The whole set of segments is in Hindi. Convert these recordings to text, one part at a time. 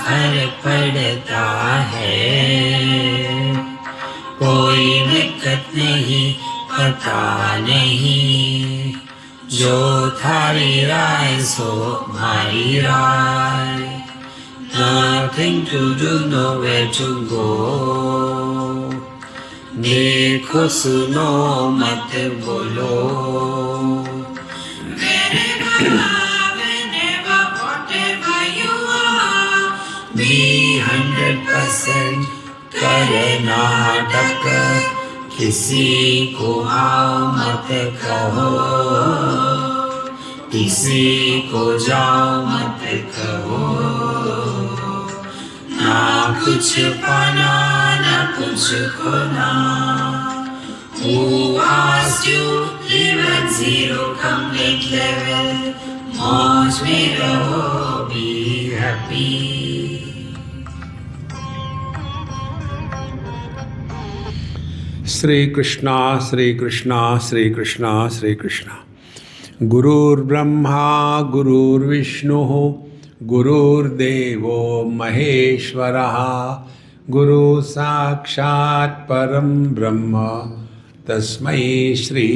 फर्क पड़ता है। कोई दिक्कत नहीं, पता नहीं, जो थारी राय सो हमारी राय। Nothing to do, nowhere to go। देखो सुनो मत बोलो। Be 100% कर्नाटक, किसी को आओ मत कहो, किसी को जाओ मत कहो। ना कुछ पाना ना कुछ खोना। Who asked you live at zero complete level? मौज में रहो, be happy। श्री कृष्णा श्री कृष्णा श्री कृष्णा श्री कृष्णा। गुरुर्ब्रह्मा गुरुर्विष्णु गुरुर्देवो महेश्वरः, गुरु साक्षात् परं ब्रह्म तस्मै श्री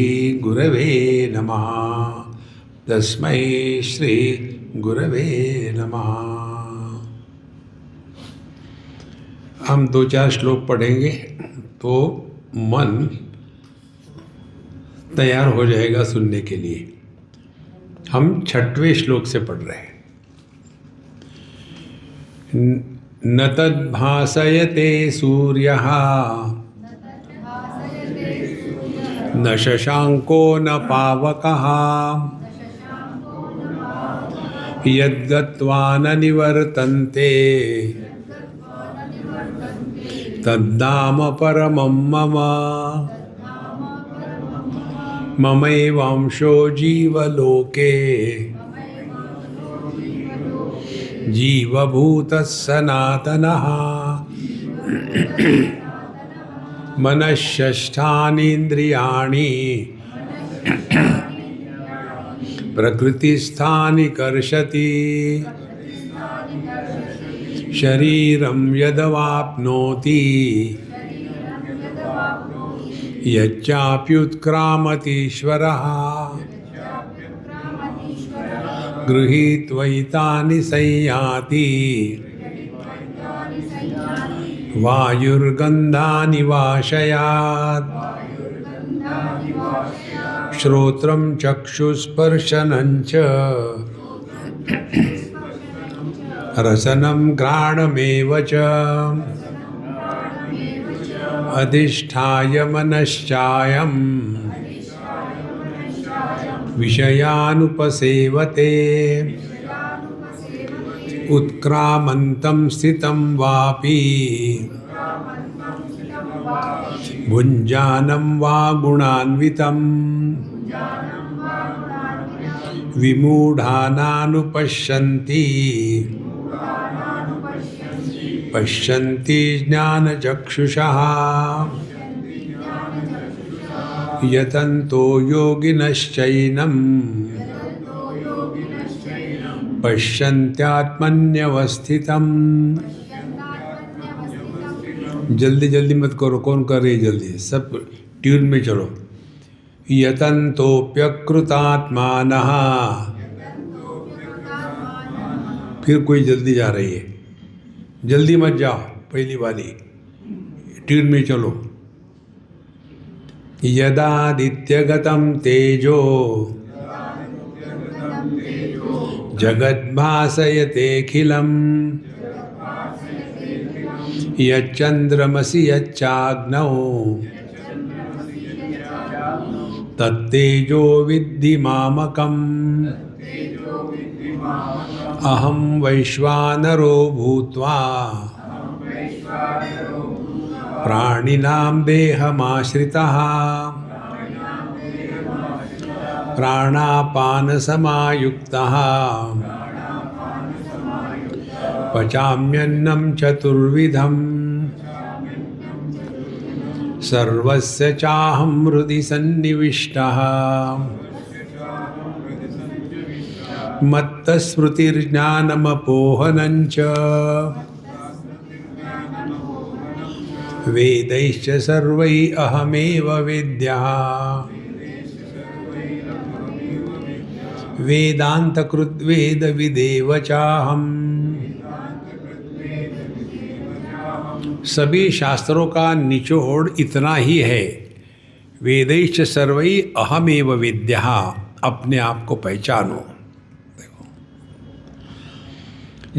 गुरवे नमः, तस्मै श्री गुरवे नमः। हम 2-4 श्लोक पढ़ेंगे तो मन तैयार हो जाएगा सुनने के लिए। हम 6वें श्लोक से पढ़ रहे हैं। न तद्भासयते सूर्यः न शशांको न पावकः, यद्गत्वा न निवर्तन्ते तद्धाम परमं मम। ममैवांशो जीवलोके जीवभूतः सनातनः। मनःषष्ठानीन्द्रियाणि प्रकृतिस्थानि कर्षति। शरीरं यदवाप्नोति यच्चाप्युत्क्रामतीश्वरः। गृहीत्वैतानि संयाति वायुर्गन्धानि वाशयात्। श्रोत्रं चक्षुस्पर्शनं च रसनं घ्राणमेव च। अधिष्ठाय मनश्चायं विषयानुपसेवते। उत्क्रामन्तं स्थितं वापि भुञ्जानं वा गुणान्वितं। विमूढानानुपश्यन्ति पश्यन्ति ज्ञानचक्षुषः। यतन्तो योगिनश्चैनं पश्यन्त्यात्मन्यवस्थितम्। जल्दी जल्दी मत करो, कौन कर रही है जल्दी, सब ट्यून में चलो। यतन्तोऽप्यकृतात्मानः, फिर कोई जल्दी जा रही है, जल्दी मत जाओ, पहली वाली ट्यून में चलो। यदादित्यगतं तेजो जगद्भासयतेऽखिलम्। यच्चन्द्रमसि यच्चाग्नौ तत्तेजो विद्धि मामकम्। अहं वैश्वानरो भूत्वा प्राणिनां देहमाश्रितः। प्राणापानसमायुक्तः पचाम्यन्नं चतुर्विधम्। सर्वस्य चाहं हृदि सन्निविष्टः। मत्तस्मृतिर्ज्ञानमपोहनञ्च वेदैश्च सर्वैः अहमेव वेद्यः वेदान्तकृद्वेदविदेव चाहम्। सभी शास्त्रों का निचोड़ इतना ही है, वेदैश्च सर्वैः अहमेव वेद्यः, अपने आप को पहचानो। देखो,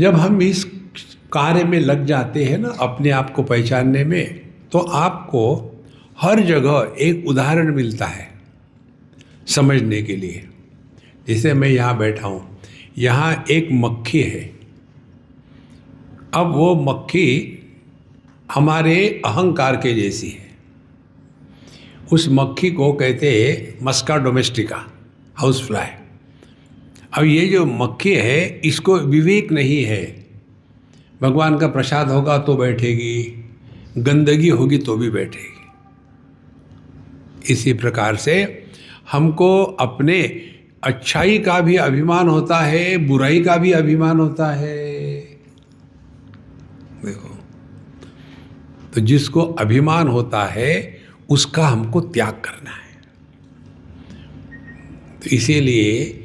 जब हम इस कार्य में लग जाते हैं ना, अपने आप को पहचानने में, तो आपको हर जगह एक उदाहरण मिलता है समझने के लिए। जैसे मैं यहाँ बैठा हूँ, यहाँ एक मक्खी है। अब वो मक्खी हमारे अहंकार के जैसी है। उस मक्खी को कहते हैं मस्का डोमेस्टिका, हाउस फ्लाई। अब ये जो मक्खी है, इसको विवेक नहीं है। भगवान का प्रसाद होगा तो बैठेगी, गंदगी होगी तो भी बैठेगी। इसी प्रकार से हमको अपने अच्छाई का भी अभिमान होता है, बुराई का भी अभिमान होता है। देखो, तो जिसको अभिमान होता है उसका हमको त्याग करना है। तो इसीलिए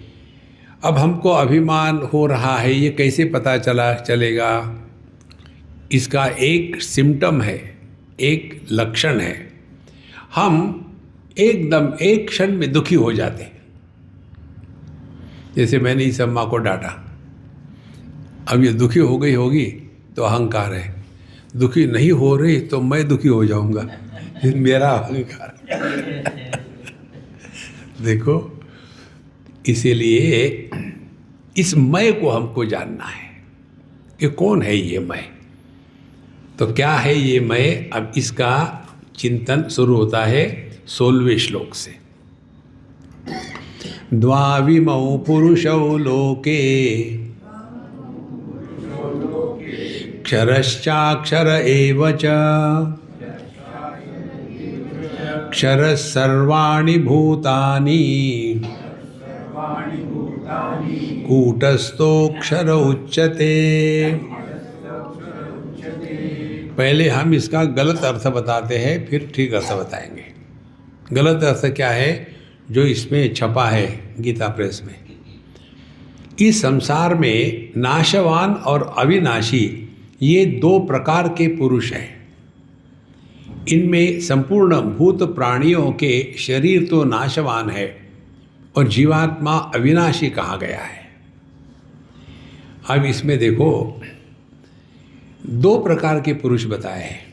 अब हमको अभिमान हो रहा है, ये कैसे पता चलेगा? इसका एक सिम्टम है, एक लक्षण है। हम एकदम एक क्षण में दुखी हो जाते हैं। जैसे मैंने इस अम्मा को डांटा, अब ये दुखी हो गई होगी तो अहंकार है। दुखी नहीं हो रही तो मैं दुखी हो जाऊंगा, मेरा अहंकार। देखो, इसीलिए इस मैं को हमको जानना है कि कौन है ये मैं। तो क्या है ये मैं? अब इसका चिंतन शुरू होता है 16वें श्लोक से। द्वाविमौ पुरुषौ लोके क्षरश्चाक्षर एव च क्षरः सर्वाणि भूतानि कूटस्थोऽक्षर उच्यते। पहले हम इसका गलत अर्थ बताते हैं, फिर ठीक अर्थ बताएंगे। गलत अर्थ क्या है जो इसमें छपा है गीता प्रेस में? इस संसार में नाशवान और अविनाशी ये दो प्रकार के पुरुष हैं। इनमें संपूर्ण भूत प्राणियों के शरीर तो नाशवान है और जीवात्मा अविनाशी कहा गया है। अब इसमें देखो, दो प्रकार के पुरुष बताए हैं।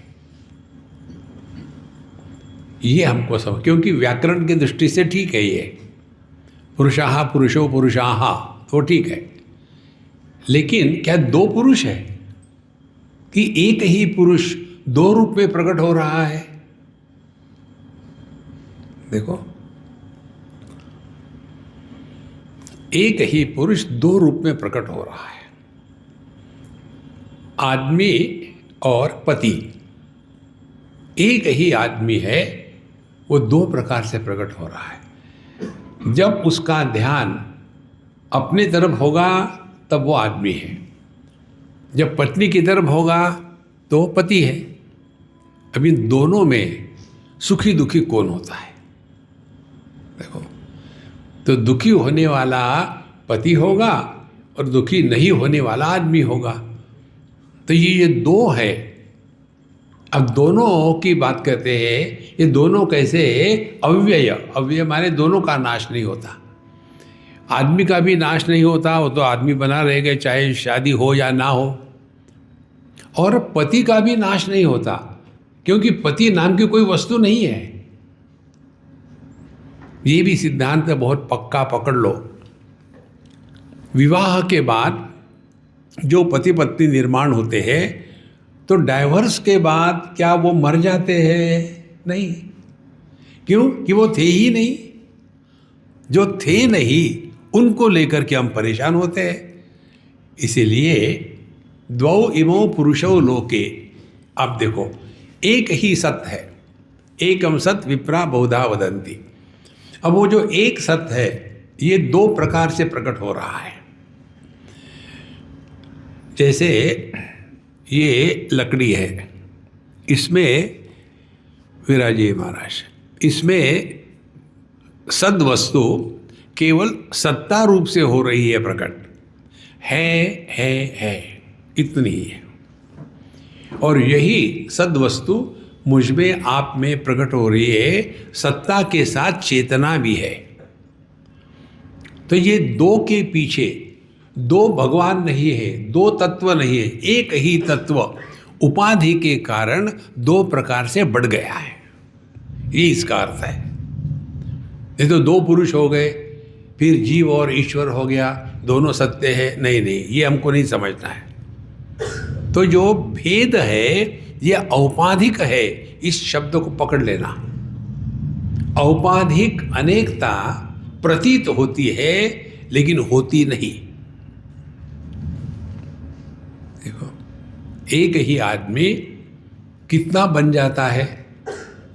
ये हमको समझ, क्योंकि व्याकरण की दृष्टि से ठीक है ये, पुरुषाः पुरुषो पुरुषाः, तो ठीक है। लेकिन क्या दो पुरुष है कि एक ही पुरुष दो रूप में प्रकट हो रहा है? देखो, एक ही पुरुष दो रूप में प्रकट हो रहा है। आदमी और पति, एक ही आदमी है, वो दो प्रकार से प्रकट हो रहा है। जब उसका ध्यान अपने तरफ होगा तब वो आदमी है, जब पत्नी की तरफ होगा तो पति है। अब इन दोनों में सुखी दुखी कौन होता है? देखो, तो दुखी होने वाला पति होगा और दुखी नहीं होने वाला आदमी होगा। तो ये दो है। अब दोनों की बात करते हैं, ये दोनों कैसे? अव्यय। अव्यय माने दोनों का नाश नहीं होता। आदमी का भी नाश नहीं होता, वो तो आदमी बना रहेगा चाहे शादी हो या ना हो। और पति का भी नाश नहीं होता, क्योंकि पति नाम की कोई वस्तु नहीं है। ये भी सिद्धांत बहुत पक्का पकड़ लो। विवाह के बाद जो पति पत्नी निर्माण होते हैं, तो डाइवर्स के बाद क्या वो मर जाते हैं? नहीं। क्यों? कि वो थे ही नहीं। जो थे नहीं उनको लेकर के हम परेशान होते हैं। इसीलिए द्वौ इमौ पुरुषौ लोके। अब देखो, एक ही सत्य है, एकम सत् विप्रा बहुधा वदन्ति। अब वो जो एक सत्य है, ये दो प्रकार से प्रकट हो रहा है। जैसे ये लकड़ी है, इसमें विराजिए महाराज, इसमें सद वस्तु केवल सत्ता रूप से हो रही है प्रकट, है इतनी ही है। और यही सद वस्तु मुझ में आप में प्रकट हो रही है, सत्ता के साथ चेतना भी है। तो ये दो के पीछे दो भगवान नहीं है, दो तत्व नहीं है, एक ही तत्व उपाधि के कारण दो प्रकार से बढ़ गया है, ये इसका अर्थ है। नहीं तो दो पुरुष हो गए, फिर जीव और ईश्वर हो गया, दोनों सत्य है, नहीं, ये हमको नहीं समझना है। तो जो भेद है ये औपाधिक है, इस शब्द को पकड़ लेना। औपाधिक अनेकता प्रतीत होती है लेकिन होती नहीं। देखो, एक ही आदमी कितना बन जाता है,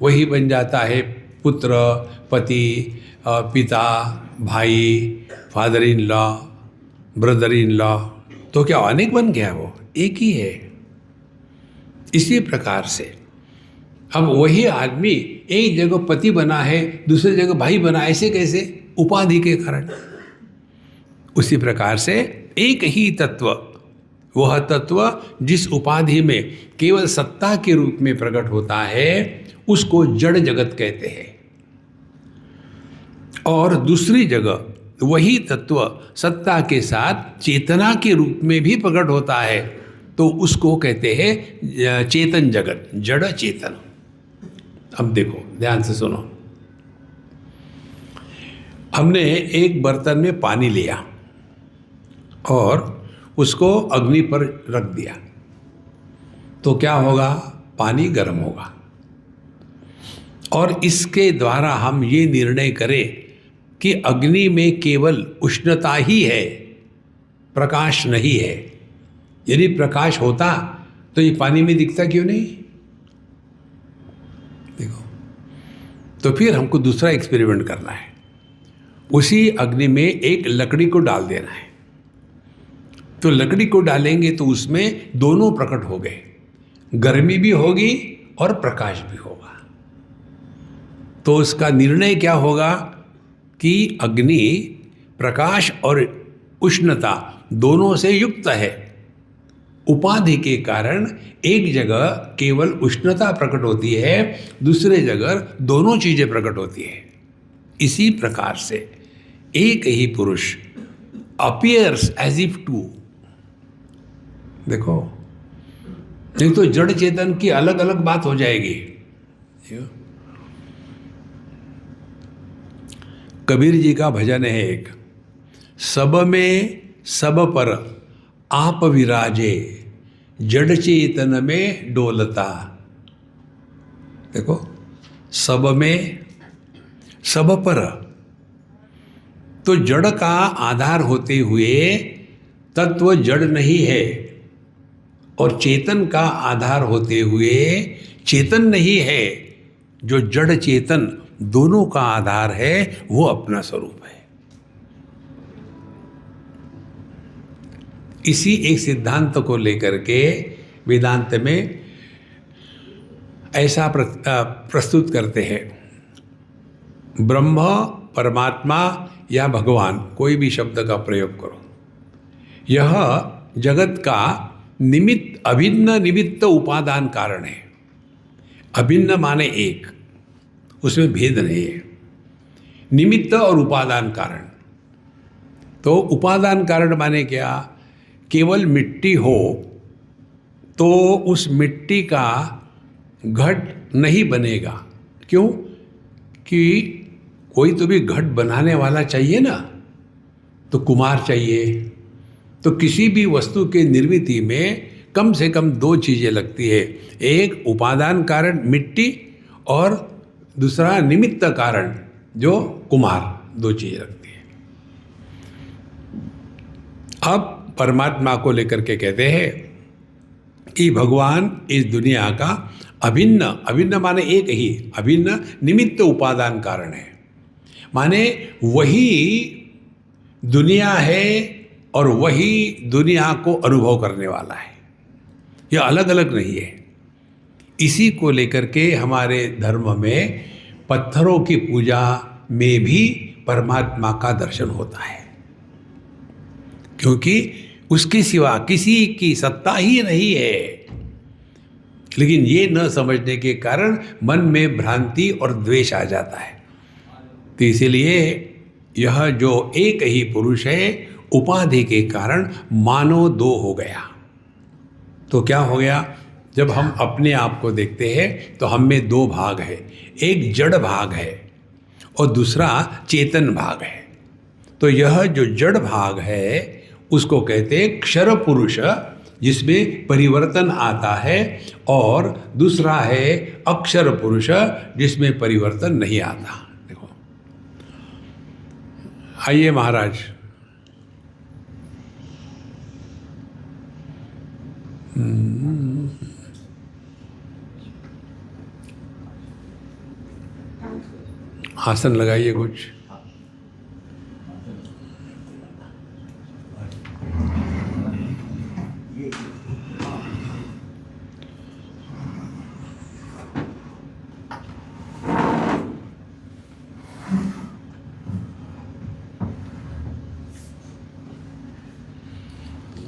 वही बन जाता है पुत्र, पति, पिता, भाई, father in law, brother in law. तो क्या अनेक बन गया? वो एक ही है। इसी प्रकार से अब वही आदमी एक जगह पति बना है, दूसरी जगह भाई बना, ऐसे कैसे? उपाधि के कारण। उसी प्रकार से एक ही तत्व, वह तत्व जिस उपाधि में केवल सत्ता के रूप में प्रकट होता है, उसको जड़ जगत कहते हैं। और दूसरी जगह वही तत्व सत्ता के साथ चेतना के रूप में भी प्रकट होता है, तो उसको कहते हैं चेतन जगत, जड़ चेतन। अब देखो, ध्यान से सुनो। हमने एक बर्तन में पानी लिया और उसको अग्नि पर रख दिया, तो क्या होगा? पानी गर्म होगा। और इसके द्वारा हम ये निर्णय करें कि अग्नि में केवल उष्णता ही है, प्रकाश नहीं है। यदि प्रकाश होता तो ये पानी में दिखता क्यों नहीं? देखो, तो फिर हमको दूसरा एक्सपेरिमेंट करना है। उसी अग्नि में एक लकड़ी को डाल देना है। तो लकड़ी को डालेंगे तो उसमें दोनों प्रकट हो गए, गर्मी भी होगी और प्रकाश भी होगा। तो उसका निर्णय क्या होगा कि अग्नि प्रकाश और उष्णता दोनों से युक्त है। उपाधि के कारण एक जगह केवल उष्णता प्रकट होती है, दूसरे जगह दोनों चीजें प्रकट होती है। इसी प्रकार से एक ही पुरुष अपीयर्स एज इफ टू। देखो, नहीं तो जड़ चेतन की अलग अलग बात हो जाएगी। कबीर जी का भजन है एक, सब में सब पर आप विराजे, जड़ चेतन में डोलता। देखो, सब में सब पर, तो जड़ का आधार होते हुए तत्व जड़ नहीं है, और चेतन का आधार होते हुए चेतन नहीं है। जो जड़ चेतन दोनों का आधार है, वो अपना स्वरूप है। इसी एक सिद्धांत को लेकर के वेदांत में ऐसा प्रस्तुत करते हैं, ब्रह्म, परमात्मा या भगवान, कोई भी शब्द का प्रयोग करो, यह जगत का निमित्त, अभिन्न निमित्त उपादान कारण है। अभिन्न माने एक, उसमें भेद नहीं है। निमित्त और उपादान कारण। तो उपादान कारण माने क्या? केवल मिट्टी हो तो उस मिट्टी का घट नहीं बनेगा। क्यों? कि कोई तो भी घट बनाने वाला चाहिए ना, तो कुम्हार चाहिए। तो किसी भी वस्तु के निर्मिति में कम से कम दो चीज़ें लगती है, एक उपादान कारण मिट्टी और दूसरा निमित्त कारण जो कुम्हार, दो चीज़ें लगती है। अब परमात्मा को लेकर के कहते हैं कि भगवान इस दुनिया का अभिन्न, अभिन्न माने एक ही, अभिन्न निमित्त उपादान कारण है। माने वही दुनिया है और वही दुनिया को अनुभव करने वाला है। यह अलग अलग नहीं है। इसी को लेकर के हमारे धर्म में पत्थरों की पूजा में भी परमात्मा का दर्शन होता है, क्योंकि उसके सिवा किसी की सत्ता ही नहीं है। लेकिन ये न समझने के कारण मन में भ्रांति और द्वेष आ जाता है। तो इसीलिए यह जो एक ही पुरुष है, उपाधि के कारण मानो दो हो गया। तो क्या हो गया? जब हम अपने आप को देखते हैं तो हम में दो भाग है, एक जड़ भाग है और दूसरा चेतन भाग है। तो यह जो जड़ भाग है उसको कहते हैं क्षर पुरुष, जिसमें परिवर्तन आता है, और दूसरा है अक्षर पुरुष, जिसमें परिवर्तन नहीं आता। देखो, आइए महाराज। आसन लगाइए कुछ।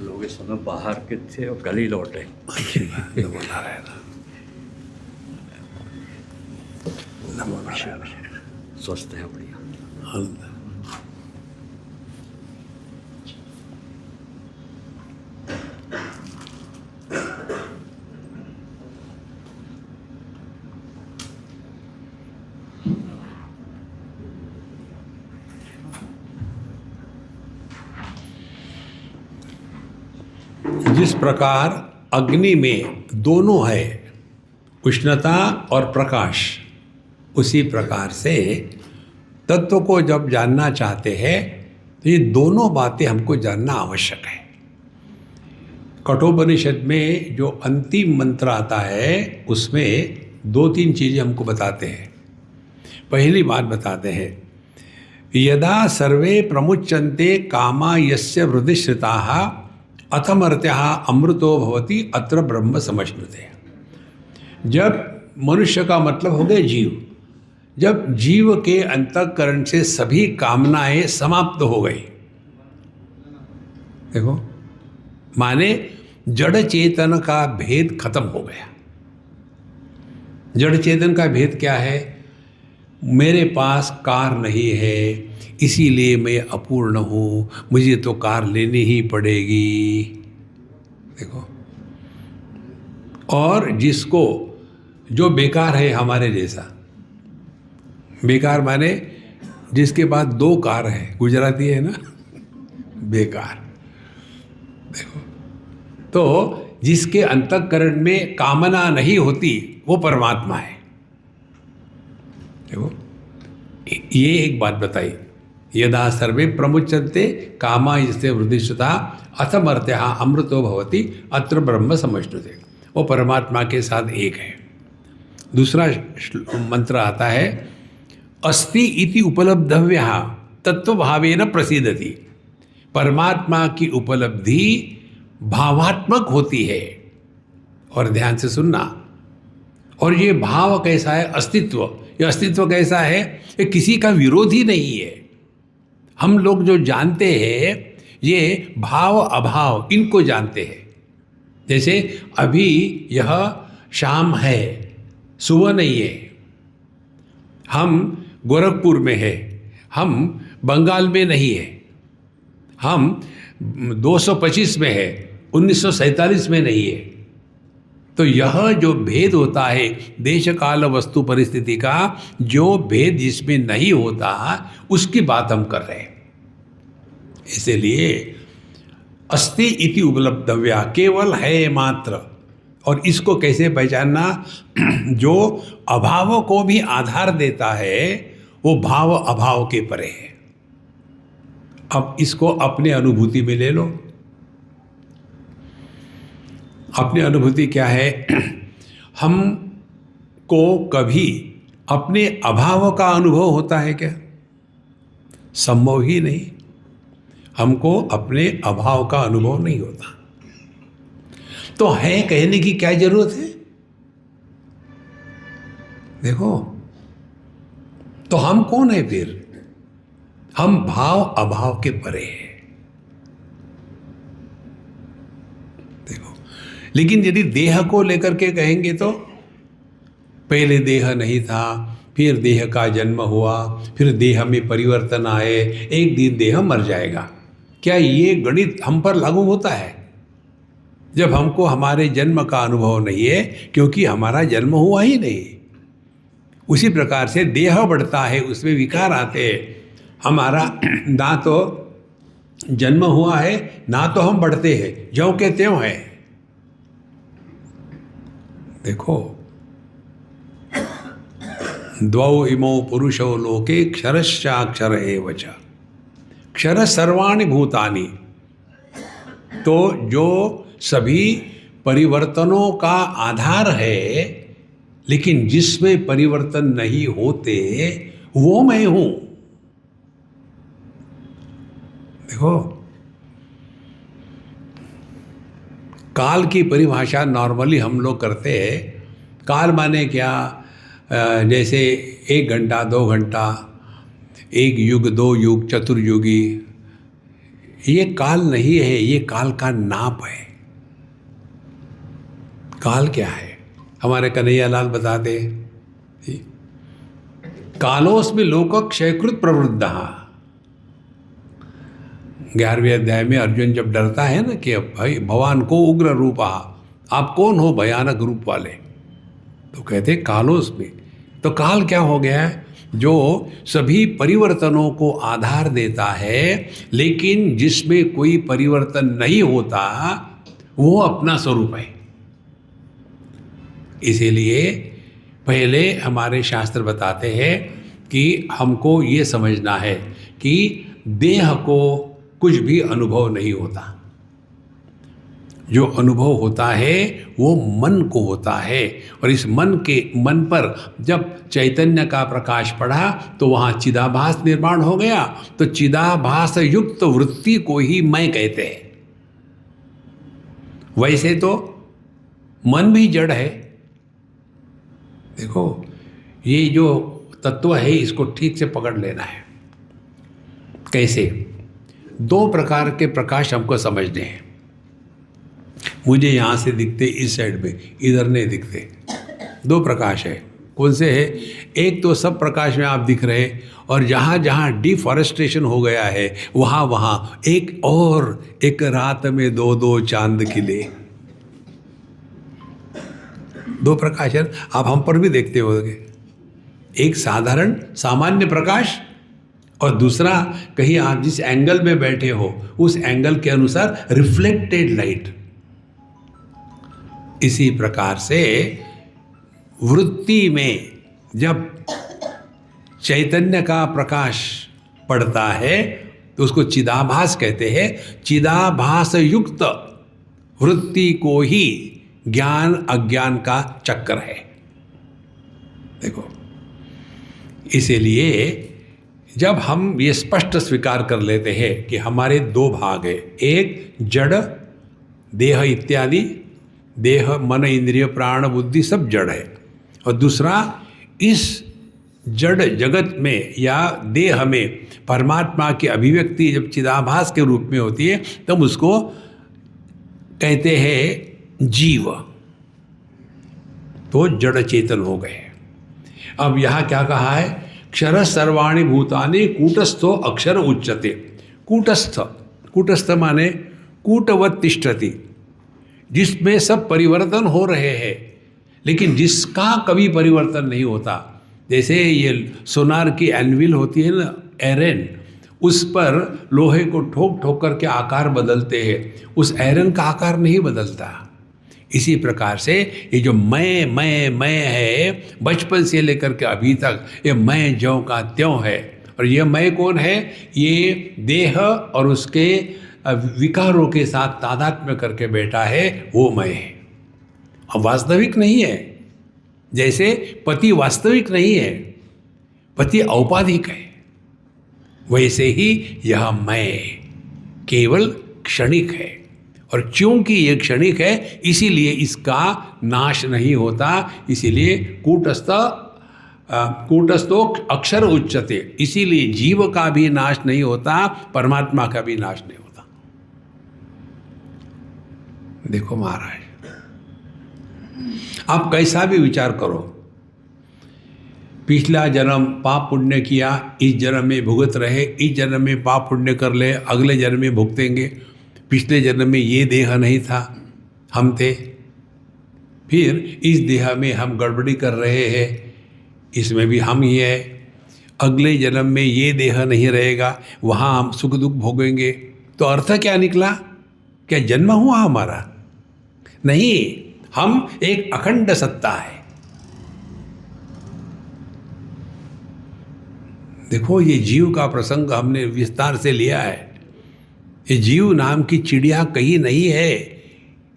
लोग इस समय बाहर के थे और कल ही लौटे। नमो नारायण, नमो नारायण। स्वस्थ है, बढ़िया। जिस प्रकार अग्नि में दोनों है, उष्णता और प्रकाश, उसी प्रकार से तत्व को जब जानना चाहते हैं तो ये दोनों बातें हमको जानना आवश्यक है। कठोपनिषद में जो अंतिम मंत्र आता है उसमें दो तीन चीज़ें हमको बताते हैं। पहली बात बताते हैं, यदा सर्वे प्रमुच्यन्ते कामा यस्य हृदिश्रिताः अथमर्त्यः अमृतो भवति अत्र ब्रह्म समश्नुते। जब मनुष्य का मतलब हो गया जीव, जब जीव के अंतःकरण से सभी कामनाएं समाप्त हो गई, देखो, माने जड़ चेतन का भेद खत्म हो गया। जड़ चेतन का भेद क्या है? मेरे पास कार नहीं है, इसीलिए मैं अपूर्ण हूँ, मुझे तो कार लेनी ही पड़ेगी। देखो, और जिसको जो बेकार है, हमारे जैसा बेकार माने जिसके पास दो कार है, गुजराती है ना, बेकार। देखो, तो जिसके अंतःकरण में कामना नहीं होती वो परमात्मा है। देखो, ये एक बात बताई, यदा सर्वे प्रमुच्यन्ते कामा यस्य हृदिश्रिता अथमर्त्यः अमृतो भवति अत्र ब्रह्म समश्नुते। वो परमात्मा के साथ एक है। दूसरा मंत्र आता है, अस्ति इति उपलब्धव्यः तत्वभावेन प्रसीदति। परमात्मा की उपलब्धि भावात्मक होती है। और ध्यान से सुनना, और ये भाव कैसा है? अस्तित्व। ये अस्तित्व कैसा है? ये किसी का विरोधी नहीं है। हम लोग जो जानते हैं ये भाव अभाव, इनको जानते हैं। जैसे अभी यह शाम है, सुबह नहीं है। हम गोरखपुर में है, हम बंगाल में नहीं है, हम 225 में है, 1947 में नहीं है। तो यह जो भेद होता है देश काल वस्तु परिस्थिति का, जो भेद जिसमें नहीं होता, उसकी बात हम कर रहे हैं। इसलिए अस्ति इति उपलब्धव्या, केवल है मात्र। और इसको कैसे पहचानना? जो अभाव को भी आधार देता है वो भाव अभाव के परे है। अब इसको अपने अनुभूति में ले लो। अपनी अनुभूति क्या है? हमको कभी अपने अभाव का अनुभव होता है क्या? संभव ही नहीं। हमको अपने अभाव का अनुभव नहीं होता। तो है कहने की क्या जरूरत है? देखो, तो हम कौन है फिर? हम भाव अभाव के परे हैं। देखो, लेकिन यदि देह को लेकर के कहेंगे तो पहले देह नहीं था, फिर देह का जन्म हुआ, फिर देह में परिवर्तन आए, एक दिन देह मर जाएगा। क्या ये गणित हम पर लागू होता है? जब हमको हमारे जन्म का अनुभव नहीं है, क्योंकि हमारा जन्म हुआ ही नहीं। उसी प्रकार से देह बढ़ता है, उसमें विकार आते हैं। हमारा ना तो जन्म हुआ है, ना तो हम बढ़ते हैं, ज्यों के त्यों है। देखो, द्वौ इमौ पुरुषो लोके क्षरश्चाक्षर एव च, क्षर सर्वाणि भूतानि। तो जो सभी परिवर्तनों का आधार है, लेकिन जिसमें परिवर्तन नहीं होते, वो मैं हूं। देखो, काल की परिभाषा नॉर्मली हम लोग करते हैं। काल माने क्या? जैसे 1 घंटा, 2 घंटा, 1 युग, 2 युग, चतुर्युगी। ये काल नहीं है, ये काल का नाप है। काल क्या है? हमारे कन्हैया लाल बताते हैं, कालोस्मि लोक क्षयकृत प्रवृद्धा। 11वें अध्याय में अर्जुन जब डरता है ना कि अब भाई भगवान को उग्र रूपा, आप कौन हो भयानक रूप वाले? तो कहते कालोस्मि। तो काल क्या हो गया है? जो सभी परिवर्तनों को आधार देता है, लेकिन जिसमें कोई परिवर्तन नहीं होता, वो अपना स्वरूप है। इसीलिए पहले हमारे शास्त्र बताते हैं कि हमको ये समझना है कि देह को कुछ भी अनुभव नहीं होता। जो अनुभव होता है वो मन को होता है, और इस मन पर जब चैतन्य का प्रकाश पड़ा तो वहाँ चिदाभास निर्माण हो गया। तो चिदाभास युक्त वृत्ति को ही मैं कहते हैं। वैसे तो मन भी जड़ है। देखो, ये जो तत्व है इसको ठीक से पकड़ लेना है। कैसे? 2 प्रकार के प्रकाश हमको समझने हैं। मुझे यहाँ से दिखते इस साइड में, इधर नहीं दिखते। 2 प्रकाश है। कौन से है? एक तो सब प्रकाश में आप दिख रहे, और जहाँ जहाँ डिफॉरेस्टेशन हो गया है वहाँ वहाँ एक रात में 2 चांद खिले। 2 प्रकाश है। आप हम पर भी देखते होंगे, एक साधारण सामान्य प्रकाश, और दूसरा कहीं आप जिस एंगल में बैठे हो उस एंगल के अनुसार रिफ्लेक्टेड लाइट। इसी प्रकार से वृत्ति में जब चैतन्य का प्रकाश पड़ता है तो उसको चिदाभास कहते हैं। चिदाभास युक्त वृत्ति को ही ज्ञान अज्ञान का चक्र है। देखो, इसीलिए जब हम ये स्पष्ट स्वीकार कर लेते हैं कि हमारे 2 भाग हैं, एक जड़ देह इत्यादि, देह मन इंद्रिय प्राण बुद्धि सब जड़ है, और दूसरा इस जड़ जगत में या देह में परमात्मा की अभिव्यक्ति जब चिदाभास के रूप में होती है तब उसको कहते हैं जीव। तो जड़ चेतन हो गए। अब यहाँ क्या कहा है? क्षर सर्वाणि भूतानि कूटस्थो अक्षर उच्यते। कूटस्थ माने कूटवत् तिष्ठति, जिसमें सब परिवर्तन हो रहे हैं लेकिन जिसका कभी परिवर्तन नहीं होता। जैसे ये सोनार की एनविल होती है ना, एरन, उस पर लोहे को ठोक ठोक करके आकार बदलते हैं, उस एरन का आकार नहीं बदलता। इसी प्रकार से ये जो मैं है, बचपन से लेकर के अभी तक ये मैं ज्यों का त्यों है। और ये मैं कौन है? ये देह और उसके विकारों के साथ तादात्म्य करके बैठा है, वो मैं है। अब वास्तविक नहीं है। जैसे पति वास्तविक नहीं है, पति औपाधिक है, वैसे ही यह मैं केवल क्षणिक है, और क्योंकि ये क्षणिक है इसीलिए इसका नाश नहीं होता, इसीलिए कूटस्थो अक्षर उच्यते, इसीलिए जीव का भी नाश नहीं होता, परमात्मा का भी नाश नहीं होता। देखो महाराज, आप कैसा भी विचार करो, पिछला जन्म पाप पुण्य किया, इस जन्म में भुगत रहे, इस जन्म में पाप पुण्य कर ले, अगले जन्म में भुगतेंगे, पिछले जन्म में ये देह नहीं था, हम थे, फिर इस देह में हम गड़बड़ी कर रहे हैं, इसमें भी हम ही है, अगले जन्म में ये देह नहीं रहेगा, वहाँ हम सुख दुख भोगेंगे। तो अर्थ क्या निकला? क्या जन्म हुआ हमारा? नहीं, हम एक अखंड सत्ता है। देखो, ये जीव का प्रसंग हमने विस्तार से लिया है। ये जीव नाम की चिड़िया कहीं नहीं है,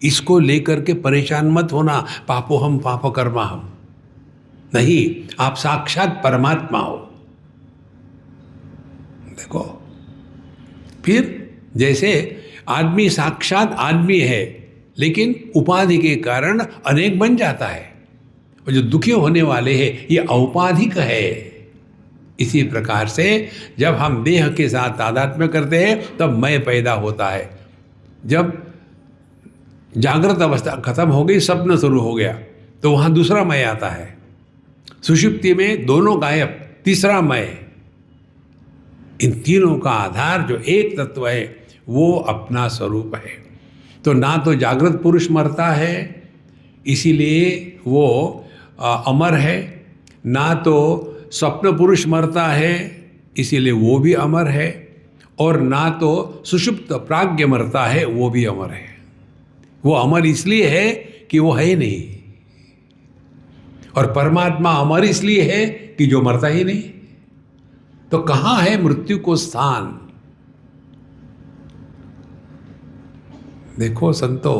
इसको लेकर के परेशान मत होना, पापो हम पाप कर्मा हम। नहीं, आप साक्षात परमात्मा हो। देखो, फिर जैसे आदमी साक्षात आदमी है, लेकिन उपाधि के कारण अनेक बन जाता है, और जो दुखी होने वाले हैं ये औपाधिक है। इसी प्रकार से जब हम देह के साथ तादात्म्य करते हैं तब मैं पैदा होता है। जब जागृत अवस्था खत्म हो गई, स्वप्न शुरू हो गया, तो वहाँ दूसरा मैं आता है। सुषुप्ति में दोनों गायब, तीसरा मैं। इन तीनों का आधार जो एक तत्व है वो अपना स्वरूप है। तो ना तो जागृत पुरुष मरता है इसीलिए वो अमर है, ना तो स्वप्न पुरुष मरता है इसीलिए वो भी अमर है, और ना तो सुषुप्त प्राज्ञ मरता है वो भी अमर है। वो अमर इसलिए है कि वो है ही नहीं, और परमात्मा अमर इसलिए है कि जो मरता ही नहीं। तो कहाँ है मृत्यु को स्थान? देखो संतो,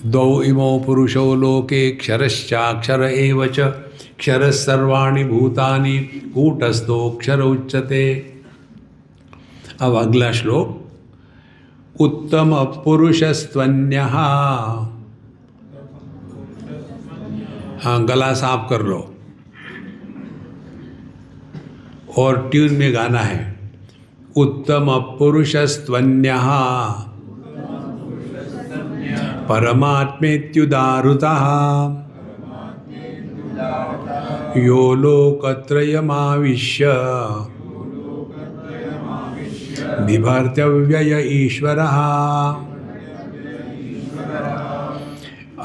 द्वौ इमौ पुरुषो लोके क्षरश्चाक्षर एव च, क्षर सर्वाणि भूतानि कूटस्थो क्षर उच्यते। अब अगला श्लोक, उत्तम पुरुषस्त्वन्यः। हाँ, गला साफ कर लो और ट्यून में गाना है। उत्तम पुरुषस्त्वन्यः परमात्मेत्युदारुतः यो लोकत्रयमाविश्य बिभर्त्यव्यय ईश्वरः।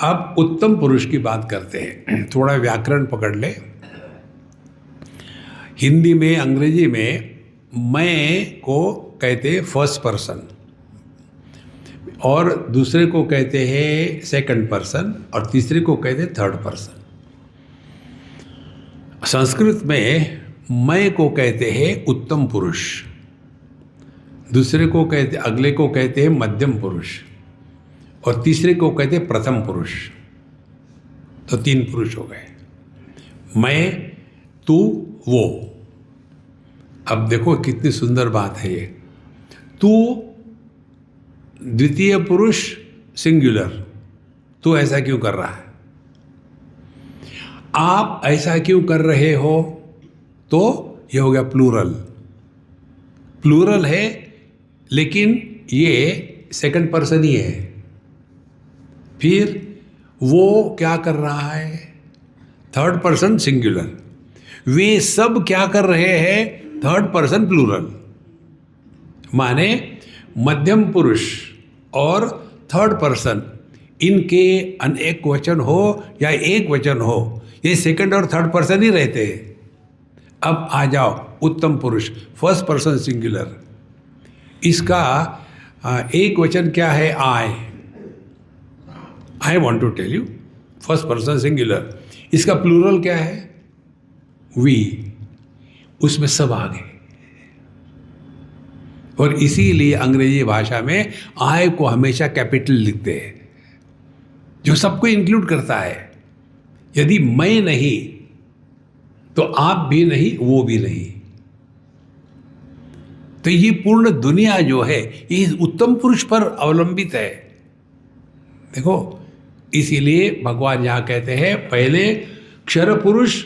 अब उत्तम पुरुष की बात करते हैं। थोड़ा व्याकरण पकड़ ले। हिंदी में, अंग्रेजी में मैं को कहते हैं फर्स्ट पर्सन, और दूसरे को कहते हैं सेकंड पर्सन, और तीसरे को कहते हैं थर्ड पर्सन। संस्कृत में मैं को कहते हैं उत्तम पुरुष, दूसरे को कहते, अगले को कहते हैं मध्यम पुरुष, और तीसरे को कहते हैं प्रथम पुरुष। तो 3 पुरुष हो गए, मैं, तू, वो। अब देखो कितनी सुंदर बात है ये। तू द्वितीय पुरुष सिंगुलर, तू ऐसा क्यों कर रहा है? आप ऐसा क्यों कर रहे हो? तो ये हो गया प्लूरल। प्लूरल है लेकिन ये सेकंड पर्सन ही है। फिर वो क्या कर रहा है? Third person singular. वे सब क्या कर रहे हैं? Third person plural. माने मध्यम पुरुष और थर्ड पर्सन, इनके अनेक वचन हो या एक वचन हो, ये सेकंड और थर्ड पर्सन ही रहते हैं। अब आ जाओ उत्तम पुरुष, फर्स्ट पर्सन सिंगुलर। इसका एक वचन क्या है? I want to tell you, first person singular. इसका प्लूरल क्या है? वी। उसमें सब आ गए। और इसीलिए अंग्रेजी भाषा में आई को हमेशा कैपिटल लिखते हैं, जो सबको इंक्लूड करता है। यदि मैं नहीं तो आप भी नहीं, वो भी नहीं। तो ये पूर्ण दुनिया जो है ये उत्तम पुरुष पर अवलंबित है। देखो, इसीलिए भगवान यहाँ कहते हैं पहले क्षर पुरुष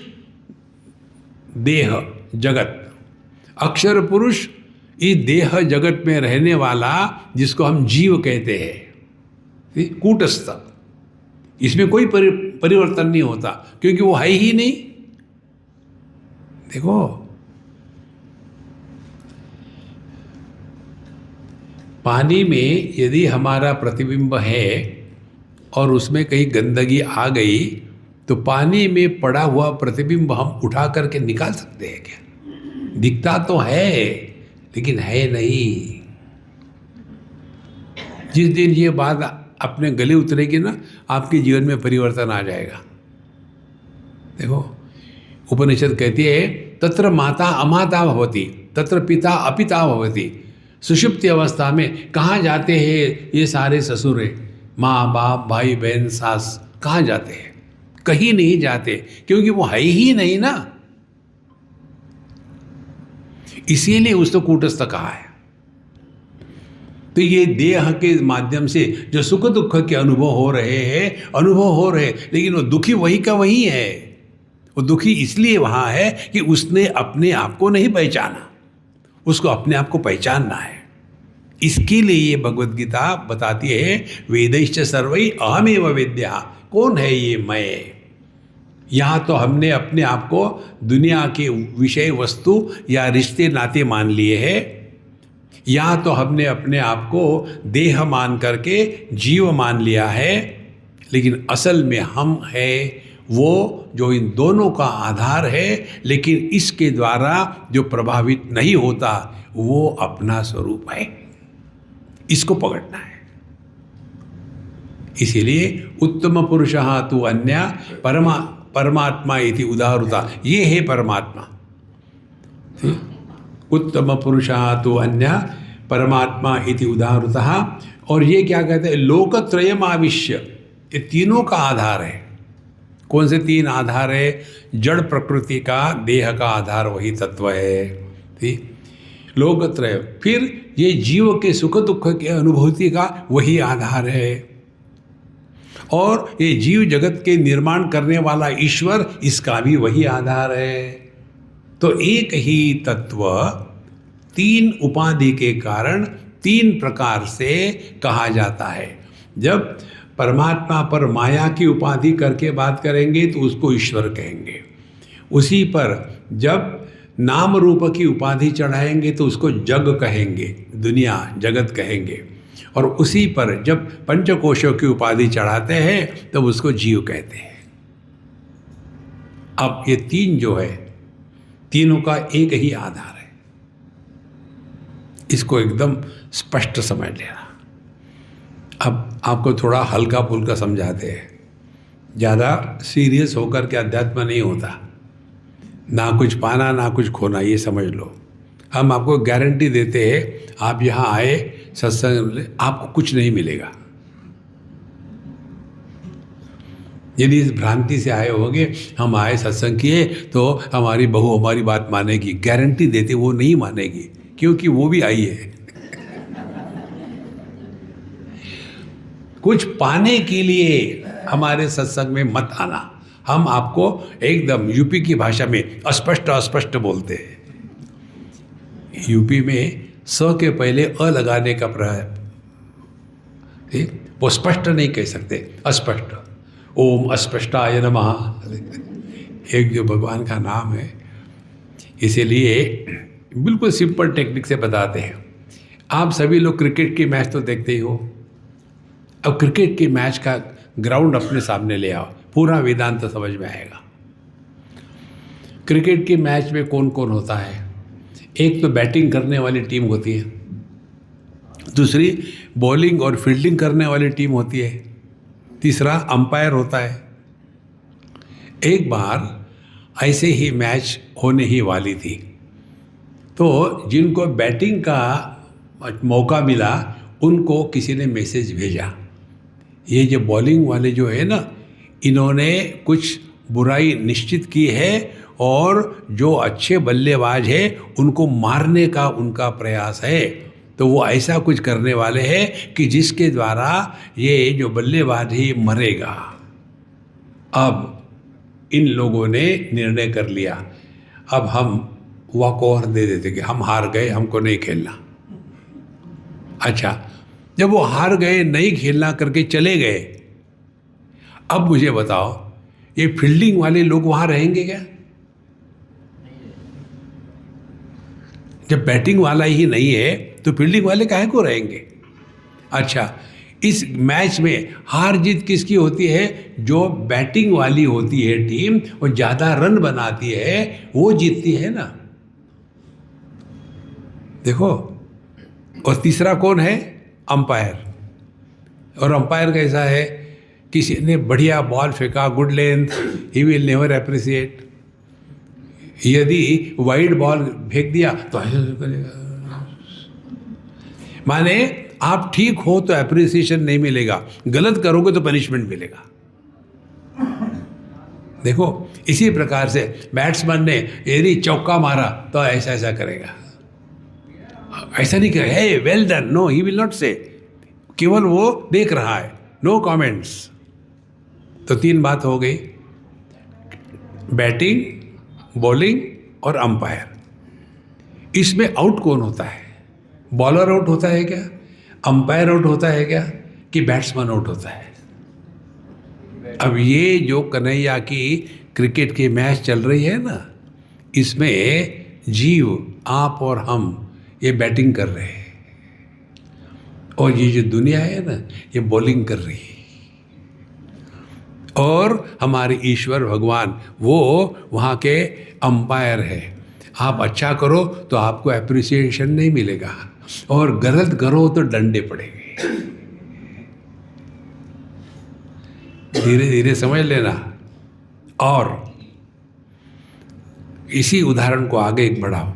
देह जगत, अक्षर पुरुष इस देह जगत में रहने वाला जिसको हम जीव कहते हैं, कूटस्थ, इसमें कोई परिवर्तन नहीं होता क्योंकि वो है ही नहीं। देखो, पानी में यदि हमारा प्रतिबिंब है और उसमें कहीं गंदगी आ गई तो पानी में पड़ा हुआ प्रतिबिंब हम उठा करके निकाल सकते हैं क्या? दिखता तो है लेकिन है नहीं। जिस दिन ये बात अपने गले उतरेगी ना, आपके जीवन में परिवर्तन आ जाएगा। देखो, उपनिषद कहती है तत्र माता अमाता भवति, तत्र पिता अपिता भवति। सुषुप्ति अवस्था में कहाँ जाते हैं ये सारे ससुरे, माँ बाप भाई बहन सास, कहाँ जाते हैं? कहीं नहीं जाते क्योंकि वो है ही नहीं ना। इसीलिए उसको कूटस्थ कहा है। तो ये देह के माध्यम से जो सुख दुख के अनुभव हो रहे, लेकिन वो दुखी वही का वही है। वो दुखी इसलिए वहाँ है कि उसने अपने आप को नहीं पहचाना, उसको अपने आप को पहचानना है। इसके लिए ये भगवद गीता बताती है वेदैश्च सर्वै अहमेव वेद्यः, कौन है ये मैं? यहाँ तो हमने अपने आप को दुनिया के विषय वस्तु या रिश्ते नाते मान लिए हैं। यहाँ तो हमने अपने आप को देह मान करके जीव मान लिया है, लेकिन असल में हम है वो जो इन दोनों का आधार है, लेकिन इसके द्वारा जो प्रभावित नहीं होता वो अपना स्वरूप है। इसको पकड़ना है। इसीलिए उत्तम पुरुषः तु अन्य परमात्मा इति उदाहृता, ये है परमात्मा। उत्तम पुरुषः तु अन्य परमात्मा इति उदाहृतः। और ये क्या कहते हैं? लोकत्रयम आविश्य, ये तीनों का आधार है। कौन से तीन आधार है? जड़ प्रकृति का, देह का आधार वही तत्व है। ठीक, लोकत्रय। फिर ये जीव के सुख दुख के अनुभूति का वही आधार है। और ये जीव जगत के निर्माण करने वाला ईश्वर, इसका भी वही आधार है। तो एक ही तत्व तीन उपाधि के कारण तीन प्रकार से कहा जाता है। जब परमात्मा पर माया की उपाधि करके बात करेंगे तो उसको ईश्वर कहेंगे। उसी पर जब नाम रूप की उपाधि चढ़ाएंगे तो उसको जग कहेंगे, दुनिया जगत कहेंगे। और उसी पर जब पंचकोशों की उपाधि चढ़ाते हैं तब तो उसको जीव कहते हैं। अब ये तीन जो है, तीनों का एक ही आधार है। इसको एकदम स्पष्ट समझ लेना। अब आपको थोड़ा हल्का फुल्का समझाते हैं, ज़्यादा सीरियस होकर के अध्यात्म नहीं होता। ना कुछ पाना ना कुछ खोना, ये समझ लो। हम आपको गारंटी देते हैं, आप यहाँ आए सत्संग, आपको कुछ नहीं मिलेगा। यदि इस भ्रांति से आए होंगे, हम आए सत्संग किए तो हमारी बहू हमारी बात मानेगी, गारंटी देते वो नहीं मानेगी, क्योंकि वो भी आई है। कुछ पाने के लिए हमारे सत्संग में मत आना। हम आपको एकदम यूपी की भाषा में अस्पष्ट बोलते हैं। यूपी में स के पहले अ लगाने का ठीक, वो स्पष्ट नहीं कह सकते, अस्पष्ट। ओम अस्पष्टाय नमः, एक जो भगवान का नाम है। इसीलिए बिल्कुल सिंपल टेक्निक से बताते हैं। आप सभी लोग क्रिकेट की मैच तो देखते ही हो। अब क्रिकेट के मैच का ग्राउंड अपने सामने ले आओ, पूरा वेदांत समझ में आएगा। क्रिकेट के मैच में कौन कौन होता है? एक तो बैटिंग करने वाली टीम होती है, दूसरी बॉलिंग और फील्डिंग करने वाली टीम होती है, तीसरा अंपायर होता है। एक बार ऐसे ही मैच होने ही वाली थी, तो जिनको बैटिंग का मौका मिला उनको किसी ने मैसेज भेजा, ये जो बॉलिंग वाले जो है ना, इन्होंने कुछ बुराई निश्चित की है और जो अच्छे बल्लेबाज है उनको मारने का उनका प्रयास है। तो वो ऐसा कुछ करने वाले हैं कि जिसके द्वारा ये जो बल्लेबाज है ये मरेगा। अब इन लोगों ने निर्णय कर लिया, अब हम वॉक ओवर दे देते कि हम हार गए, हमको नहीं खेलना। अच्छा, जब वो हार गए, नहीं खेलना करके चले गए, अब मुझे बताओ ये फील्डिंग वाले लोग वहां रहेंगे क्या? जब बैटिंग वाला ही नहीं है तो फील्डिंग वाले काहे को रहेंगे? अच्छा, इस मैच में हार जीत किसकी होती है? जो बैटिंग वाली होती है टीम, वो ज़्यादा रन बनाती है, वो जीतती है ना। देखो, और तीसरा कौन है? अंपायर। और अंपायर कैसा है? किसी ने बढ़िया बॉल फेंका, good length, he will never appreciate. यदि वाइड बॉल फेंक दिया तो ऐसा करेगा। माने आप ठीक हो तो अप्रिसिएशन नहीं मिलेगा, गलत करोगे तो पनिशमेंट मिलेगा। देखो, इसी प्रकार से बैट्समैन ने यदि चौका मारा तो ऐसा ऐसा करेगा, ऐसा नहीं करेगा, hey well done, no, he will not say. केवल वो देख रहा है, नो कमेंट्स। तो 3 बात हो गई, बैटिंग, बॉलिंग और अंपायर। इसमें आउट कौन होता है? बॉलर आउट होता है क्या? अंपायर आउट होता है क्या? कि बैट्समैन आउट होता है? अब ये जो कन्हैया की क्रिकेट की मैच चल रही है ना, इसमें जीव, आप और हम, ये बैटिंग कर रहे हैं और ये जो दुनिया है ना, ये बॉलिंग कर रही है। और हमारे ईश्वर भगवान वो वहाँ के अंपायर है। आप अच्छा करो तो आपको एप्रिसिएशन नहीं मिलेगा, और गलत करो तो डंडे पड़ेंगे। धीरे धीरे समझ लेना। और इसी उदाहरण को आगे एक बढ़ाओ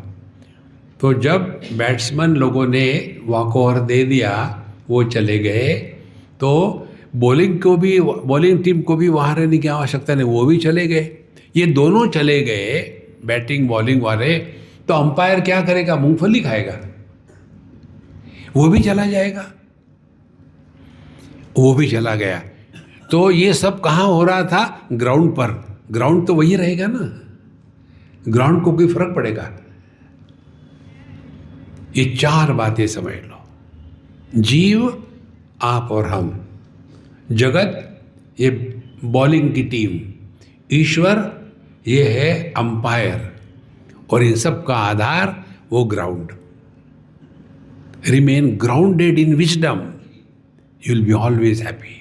तो जब बैट्समैन लोगों ने वॉक ओवर दे दिया, वो चले गए, तो बॉलिंग टीम को भी वहाँ रहने की आवश्यकता नहीं, वो भी चले गए। ये दोनों चले गए, बैटिंग बॉलिंग वाले, तो अंपायर क्या करेगा? मूंगफली खाएगा, वो भी चला जाएगा, वो भी चला गया। तो ये सब कहाँ हो रहा था? ग्राउंड पर। ग्राउंड तो वही रहेगा ना, ग्राउंड को कोई फर्क पड़ेगा? ये 4 बातें समझ लो, जीव, आप और हम, जगत ये बॉलिंग की टीम, ईश्वर ये है अंपायर, और इन सब का आधार वो ground. Remain grounded in wisdom, you will be always happy.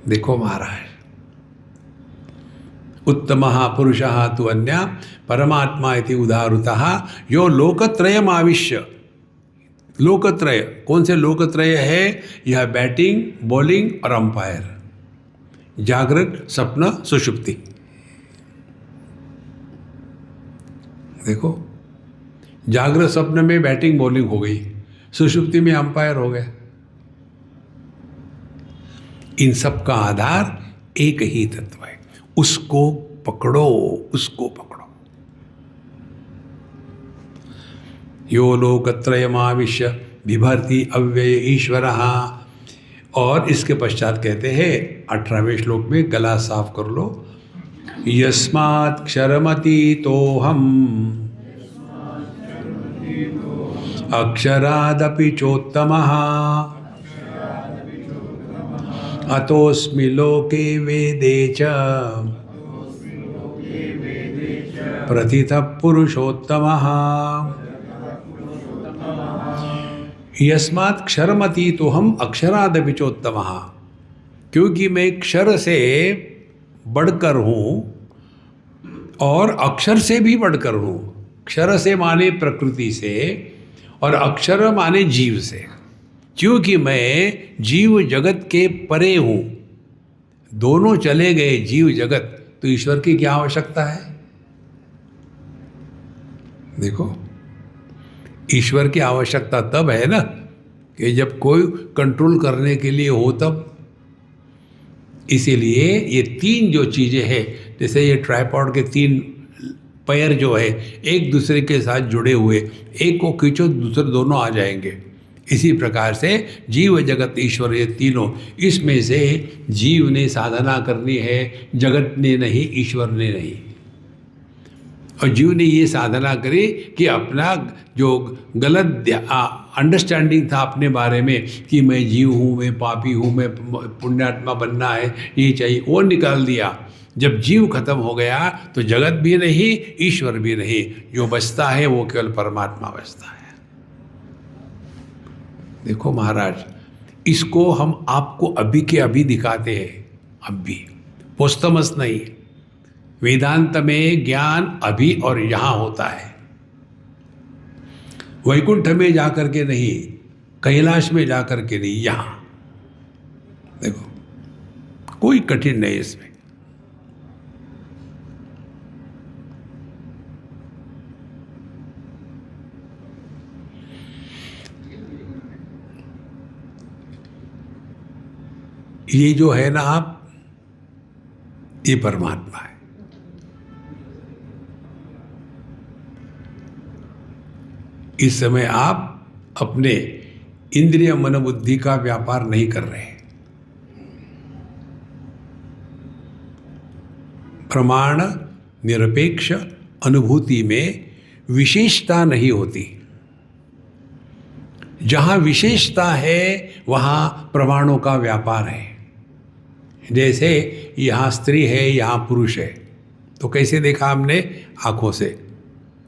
देखो महाराज, उत्तमः पुरुषः तु अन्यः परमात्मा इति उदाहृतः यो लोकत्रयम् आविश्य। लोकत्रय, कौन से लोकत्रय है? यह बैटिंग, बॉलिंग और अंपायर, जागृत, स्वप्न, सुषुप्ति। देखो, जागृत स्वप्न में बैटिंग बॉलिंग हो गई, सुषुप्ति में अंपायर हो गए। इन सब का आधार एक ही तत्व है, उसको पकड़ो, उसको पकड़ो। यो लोकत्रयमाविश्य बिभर्ति अव्यय ईश्वरः। और इसके पश्चात कहते हैं 18वें श्लोक में, गला साफ कर लो, यस्मात् क्षरमतीतोऽहम् अक्षरादपि चोत्तमः अतोऽस्मि लोके वेदे च प्रथितः पुरुषोत्तमः। यस्मात् क्षरमतीतोऽहम् अक्षरादपि चोत्तमः, क्योंकि मैं क्षर से बढ़कर हूँ और अक्षर से भी बढ़कर हूँ। क्षर से माने प्रकृति से और अक्षर माने जीव से। क्योंकि मैं जीव जगत के परे हूँ, दोनों चले गए जीव जगत, तो ईश्वर की क्या आवश्यकता है? देखो, ईश्वर की आवश्यकता तब है ना कि जब कोई कंट्रोल करने के लिए हो तब। इसीलिए ये तीन जो चीज़ें हैं, जैसे ये ट्राइपॉड के तीन पैर जो है एक दूसरे के साथ जुड़े हुए, एक को खींचो दूसरे दोनों आ जाएंगे। इसी प्रकार से जीव जगत ईश्वर ये तीनों, इसमें से जीव ने साधना करनी है, जगत ने नहीं, ईश्वर ने नहीं। और जीव ने ये साधना करी कि अपना जो गलत अंडरस्टैंडिंग था अपने बारे में कि मैं जीव हूँ, मैं पापी हूँ, मैं पुण्यात्मा बनना है, ये चाहिए, वो निकाल दिया। जब जीव खत्म हो गया तो जगत भी नहीं, ईश्वर भी नहीं, जो बचता है वो केवल परमात्मा बचता है। देखो महाराज, इसको हम आपको अभी के अभी दिखाते हैं, अभी पोस्टमस नहीं। वेदांत में ज्ञान अभी और यहाँ होता है, वैकुंठ में जाकर के नहीं, कैलाश में जाकर के नहीं, यहाँ। देखो कोई कठिन नहीं इसमें। ये जो है ना आप, ये परमात्मा है। इस समय आप अपने इंद्रिय मन बुद्धि का व्यापार नहीं कर रहे। प्रमाण निरपेक्ष अनुभूति में विशेषता नहीं होती। जहां विशेषता है वहां प्रमाणों का व्यापार है। जैसे यहाँ स्त्री है, यहाँ पुरुष है, तो कैसे देखा हमने? आंखों से।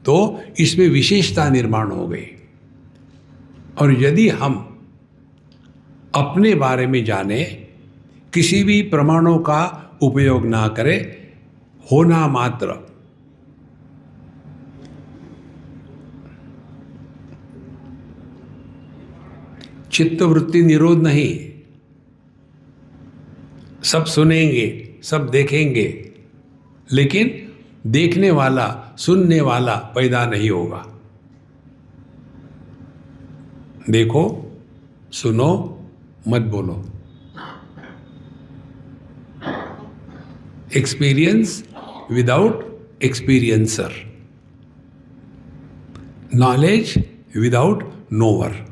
तो इसमें विशेषता निर्माण हो गई। और यदि हम अपने बारे में जाने, किसी भी प्रमाणों का उपयोग ना करें, होना मात्र, चित्तवृत्ति निरोध नहीं। सब सुनेंगे, सब देखेंगे, लेकिन देखने वाला, सुनने वाला पैदा नहीं होगा। देखो, सुनो, मत बोलो। Experience without experiencer, knowledge without nowhere.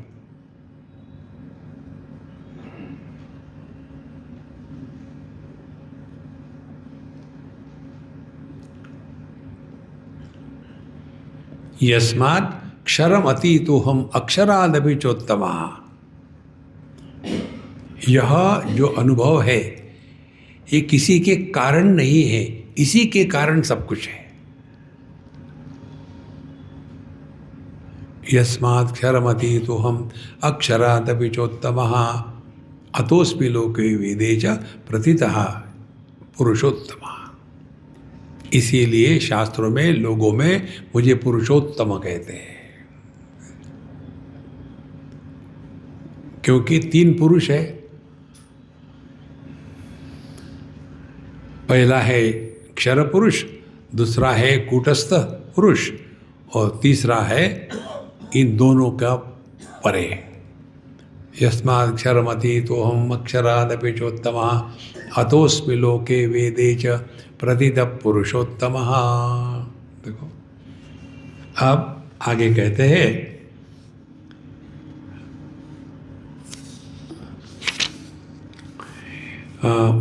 यस्मात् क्षरम अतीतो हम अक्षरादपि चोत्तमा। यह जो अनुभव है ये किसी के कारण नहीं है, इसी के कारण सब कुछ है। यस्मात् क्षरम अतीतो हम अक्षरादपि चोत्तमा अतोऽस्मि लोके वेदे च प्रतितः पुरुषोत्तमा। इसीलिए शास्त्रों में, लोगों में मुझे पुरुषोत्तम कहते हैं, क्योंकि तीन पुरुष है। पहला है क्षर पुरुष, दूसरा है कूटस्थ पुरुष, और तीसरा है इन दोनों का परे। यस्मात् क्षरमतीतो हम अक्षरादपि चोत्तमा अतोऽस्मि लोके वेदे च प्रतितः पुरुषोत्तमः। देखो, अब आगे कहते हैं,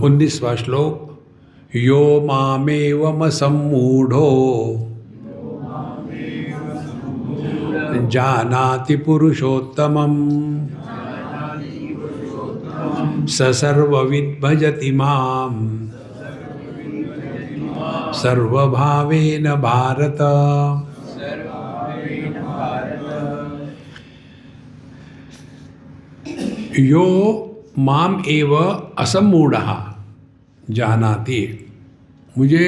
19वां श्लोक, यो मामेवम सम्मूढ़ो जानाति पुरुषोत्तमं स सर्वविद् भजति माम् सर्वभावेन भारत। यो माम एव असम्मूढ़ः जानाति। मुझे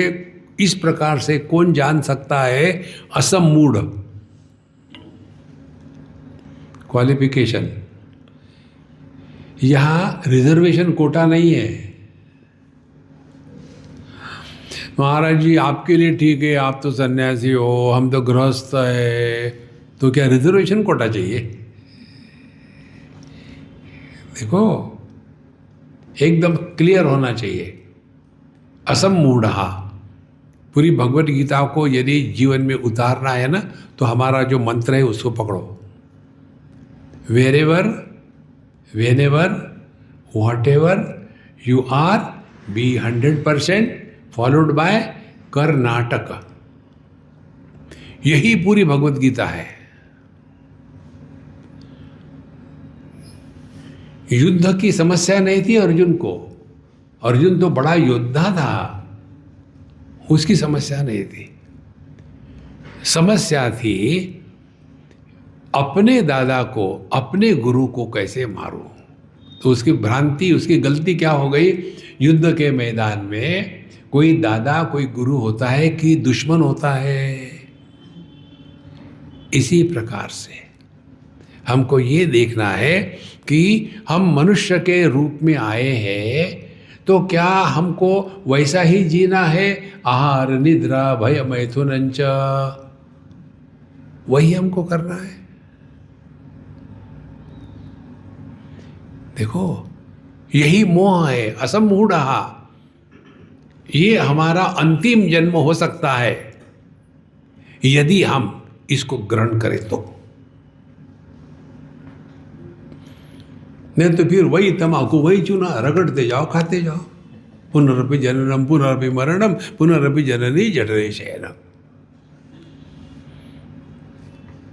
इस प्रकार से कौन जान सकता है? असम्मूढ़, क्वालिफिकेशन। यहाँ रिजर्वेशन कोटा नहीं है। महाराज जी आपके लिए ठीक है, आप तो सन्यासी हो, हम तो गृहस्थ है, तो क्या रिजर्वेशन कोटा चाहिए? देखो, एकदम क्लियर होना चाहिए। असम्मूढ़ः, पूरी भगवत गीता को यदि जीवन में उतारना है ना, तो हमारा जो मंत्र है उसको पकड़ो। Wherever, whenever, whatever you are, be 100% followed by Karnataka. यही पूरी भगवत गीता है। युद्ध की समस्या नहीं थी अर्जुन को, अर्जुन तो बड़ा योद्धा था, उसकी समस्या नहीं थी। समस्या थी अपने दादा को, अपने गुरु को कैसे मारूं। तो उसकी भ्रांति, उसकी गलती क्या हो गई, युद्ध के मैदान में कोई दादा, कोई गुरु होता है कि दुश्मन होता है। इसी प्रकार से हमको ये देखना है कि हम मनुष्य के रूप में आए हैं, तो क्या हमको वैसा ही जीना है, आहार निद्रा भय मैथुनंच, वही हमको करना है। देखो, यही मोह है, असम्मूढ़ः। ये हमारा अंतिम जन्म हो सकता है यदि हम इसको ग्रहण करें तो। नहीं तो फिर वही तम्बाकू, वही चूना, रगड़ते जाओ, खाते जाओ। पुनरपि जननम पुनरपि मरणम पुनरपि जननी जठरे शयनम।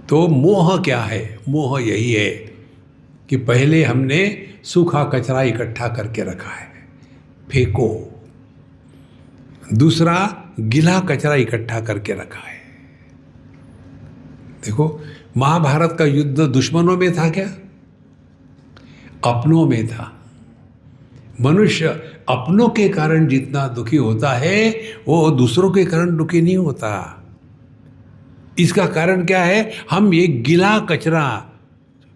तो मोह क्या है? मोह यही है कि पहले हमने सूखा कचरा इकट्ठा करके रखा है, फेंको। दूसरा, गीला कचरा इकट्ठा करके रखा है। देखो, महाभारत का युद्ध दुश्मनों में था क्या? अपनों में था। मनुष्य अपनों के कारण जितना दुखी होता है, वो दूसरों के कारण दुखी नहीं होता। इसका कारण क्या है? हम ये गीला कचरा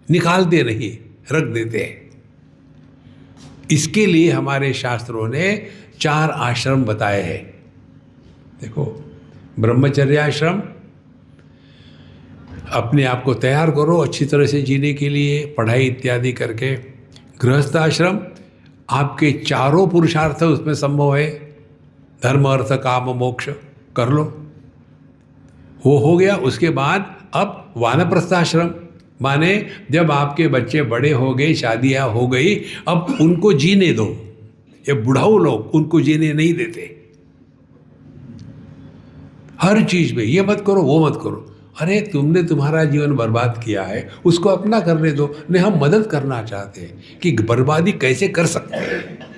निकालते नहीं, रख देते हैं। इसके लिए हमारे शास्त्रों ने 4 आश्रम बताए हैं। देखो, ब्रह्मचर्य आश्रम, अपने आप को तैयार करो अच्छी तरह से जीने के लिए, पढ़ाई इत्यादि करके। गृहस्थ आश्रम, आपके चारों पुरुषार्थ उसमें संभव है, धर्म अर्थ काम मोक्ष कर लो, वो हो गया। उसके बाद अब वानप्रस्थ आश्रम, माने जब आपके बच्चे बड़े हो गए, शादियां हो गई, अब उनको जीने दो। ये बुढ़ाऊ लोग उनको जीने नहीं देते, हर चीज में ये मत करो, वो मत करो। अरे तुमने तुम्हारा जीवन बर्बाद किया है, उसको अपना करने दो। नहीं, हम मदद करना चाहते हैं कि बर्बादी कैसे कर सकते हैं।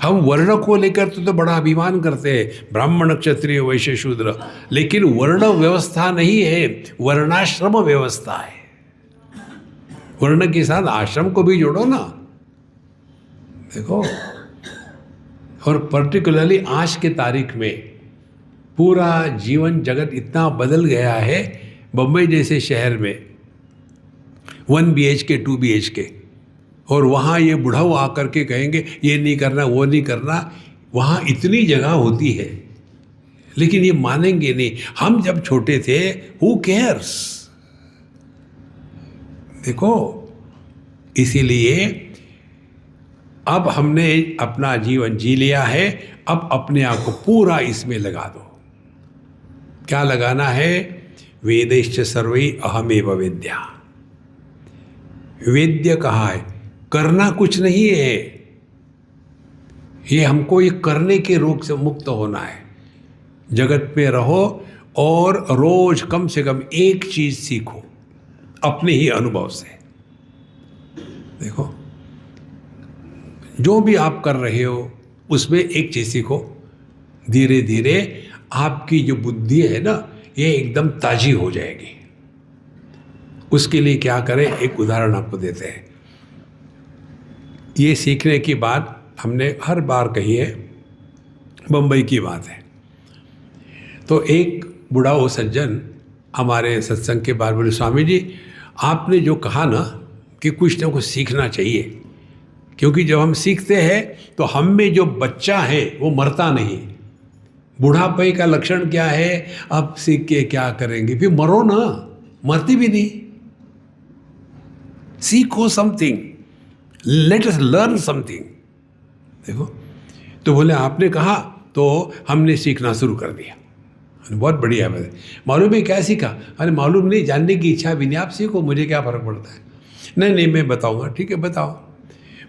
हम वर्ण को लेकर तो बड़ा अभिमान करते हैं, ब्राह्मण क्षत्रिय वैश्य शूद्र, लेकिन वर्ण व्यवस्था नहीं है, वर्णाश्रम व्यवस्था है। वर्ण के साथ आश्रम को भी जोड़ो ना। देखो, और पर्टिकुलरली आज के तारीख में पूरा जीवन जगत इतना बदल गया है। बम्बई जैसे शहर में 1 BHK 2 BHK, और वहाँ ये बुढ़ाऊ आकर के कहेंगे ये नहीं करना, वो नहीं करना। वहाँ इतनी जगह होती है, लेकिन ये मानेंगे नहीं। हम जब छोटे थे, हु केयर्स। देखो, इसीलिए अब हमने अपना जीवन जी लिया है, अब अपने आप को पूरा इसमें लगा दो। क्या लगाना है? वेदैश्च सर्वै अहमेव वेद्या। वेद्य कहा है, करना कुछ नहीं है। ये हमको ये करने के रोग से मुक्त होना है। जगत में रहो और रोज कम से कम एक चीज सीखो अपने ही अनुभव से। देखो, जो भी आप कर रहे हो उसमें एक चीज सीखो। धीरे धीरे आपकी जो बुद्धि है ना, ये एकदम ताजी हो जाएगी। उसके लिए क्या करें, एक उदाहरण आपको देते हैं। ये सीखने की बात हमने हर बार कही है, बम्बई की बात है। तो एक बूढ़ा वो सज्जन हमारे सत्संग के बाद बोले, स्वामी जी आपने जो कहा ना कि कुछ ना कुछ सीखना चाहिए, क्योंकि जब हम सीखते हैं तो हम में जो बच्चा है वो मरता नहीं। बुढ़ापे का लक्षण क्या है? अब सीख के क्या करेंगे, फिर मरो ना, मरती भी नहीं। सीखो something, let us learn something. देखो, तो बोले आपने कहा तो हमने सीखना शुरू कर दिया। बहुत बढ़िया बात है। मालूम है क्या सीखा? अरे मालूम नहीं, जानने की इच्छा भी नहीं, आप सीखो, मुझे क्या फ़र्क पड़ता है। नहीं नहीं मैं बताऊंगा। ठीक है बताओ।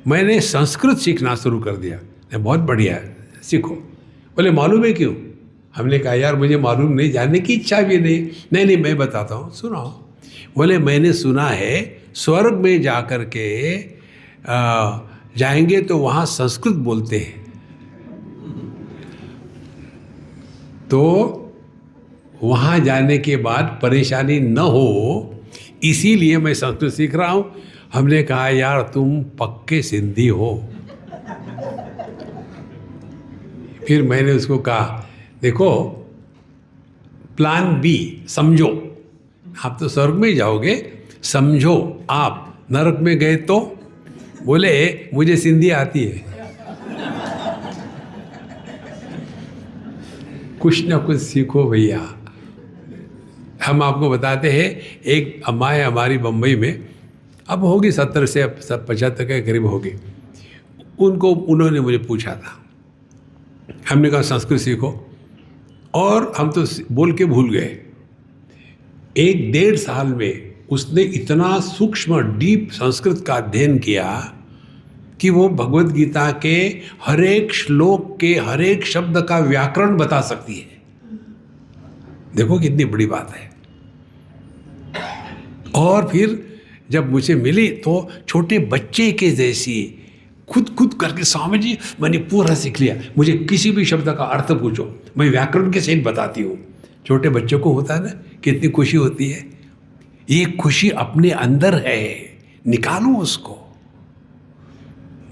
मैंने संस्कृत सीखना शुरू कर दिया। नहीं, बहुत बढ़िया है, सीखो। बोले मालूम है क्यों? हमने कहा यार मुझे मालूम नहीं, जानने की इच्छा भी नहीं। नहीं नहीं मैं बताता हूँ, सुनाओ। बोले मैंने सुना है स्वर्ग में जा कर के जाएंगे तो वहाँ संस्कृत बोलते हैं, तो वहाँ जाने के बाद परेशानी न हो इसीलिए मैं संस्कृत सीख रहा हूँ। हमने कहा यार तुम पक्के सिंधी हो। फिर मैंने उसको कहा देखो प्लान बी समझो, आप तो स्वर्ग में जाओगे, समझो आप नरक में गए तो? बोले मुझे सिंधी आती है। कुछ ना कुछ सीखो भैया। हम आपको बताते हैं, एक अम्मा है हमारी बम्बई में, अब होगी 70 से 75 के करीब होगी। उन्होंने मुझे पूछा था, हमने कहा संस्कृत सीखो, और हम तो बोल के भूल गए। 1-1.5 साल में उसने इतना सूक्ष्म डीप संस्कृत का अध्ययन किया कि वो भगवत गीता के हर एक श्लोक के हर एक शब्द का व्याकरण बता सकती है। देखो कितनी बड़ी बात है। और फिर जब मुझे मिली तो छोटे बच्चे के जैसी खुद करके स्वामी जी मैंने पूरा सीख लिया, मुझे किसी भी शब्द का अर्थ पूछो मैं व्याकरण के सहित बताती हूँ। छोटे बच्चों को होता है ना, कितनी खुशी होती है। ये खुशी अपने अंदर है, निकालो उसको।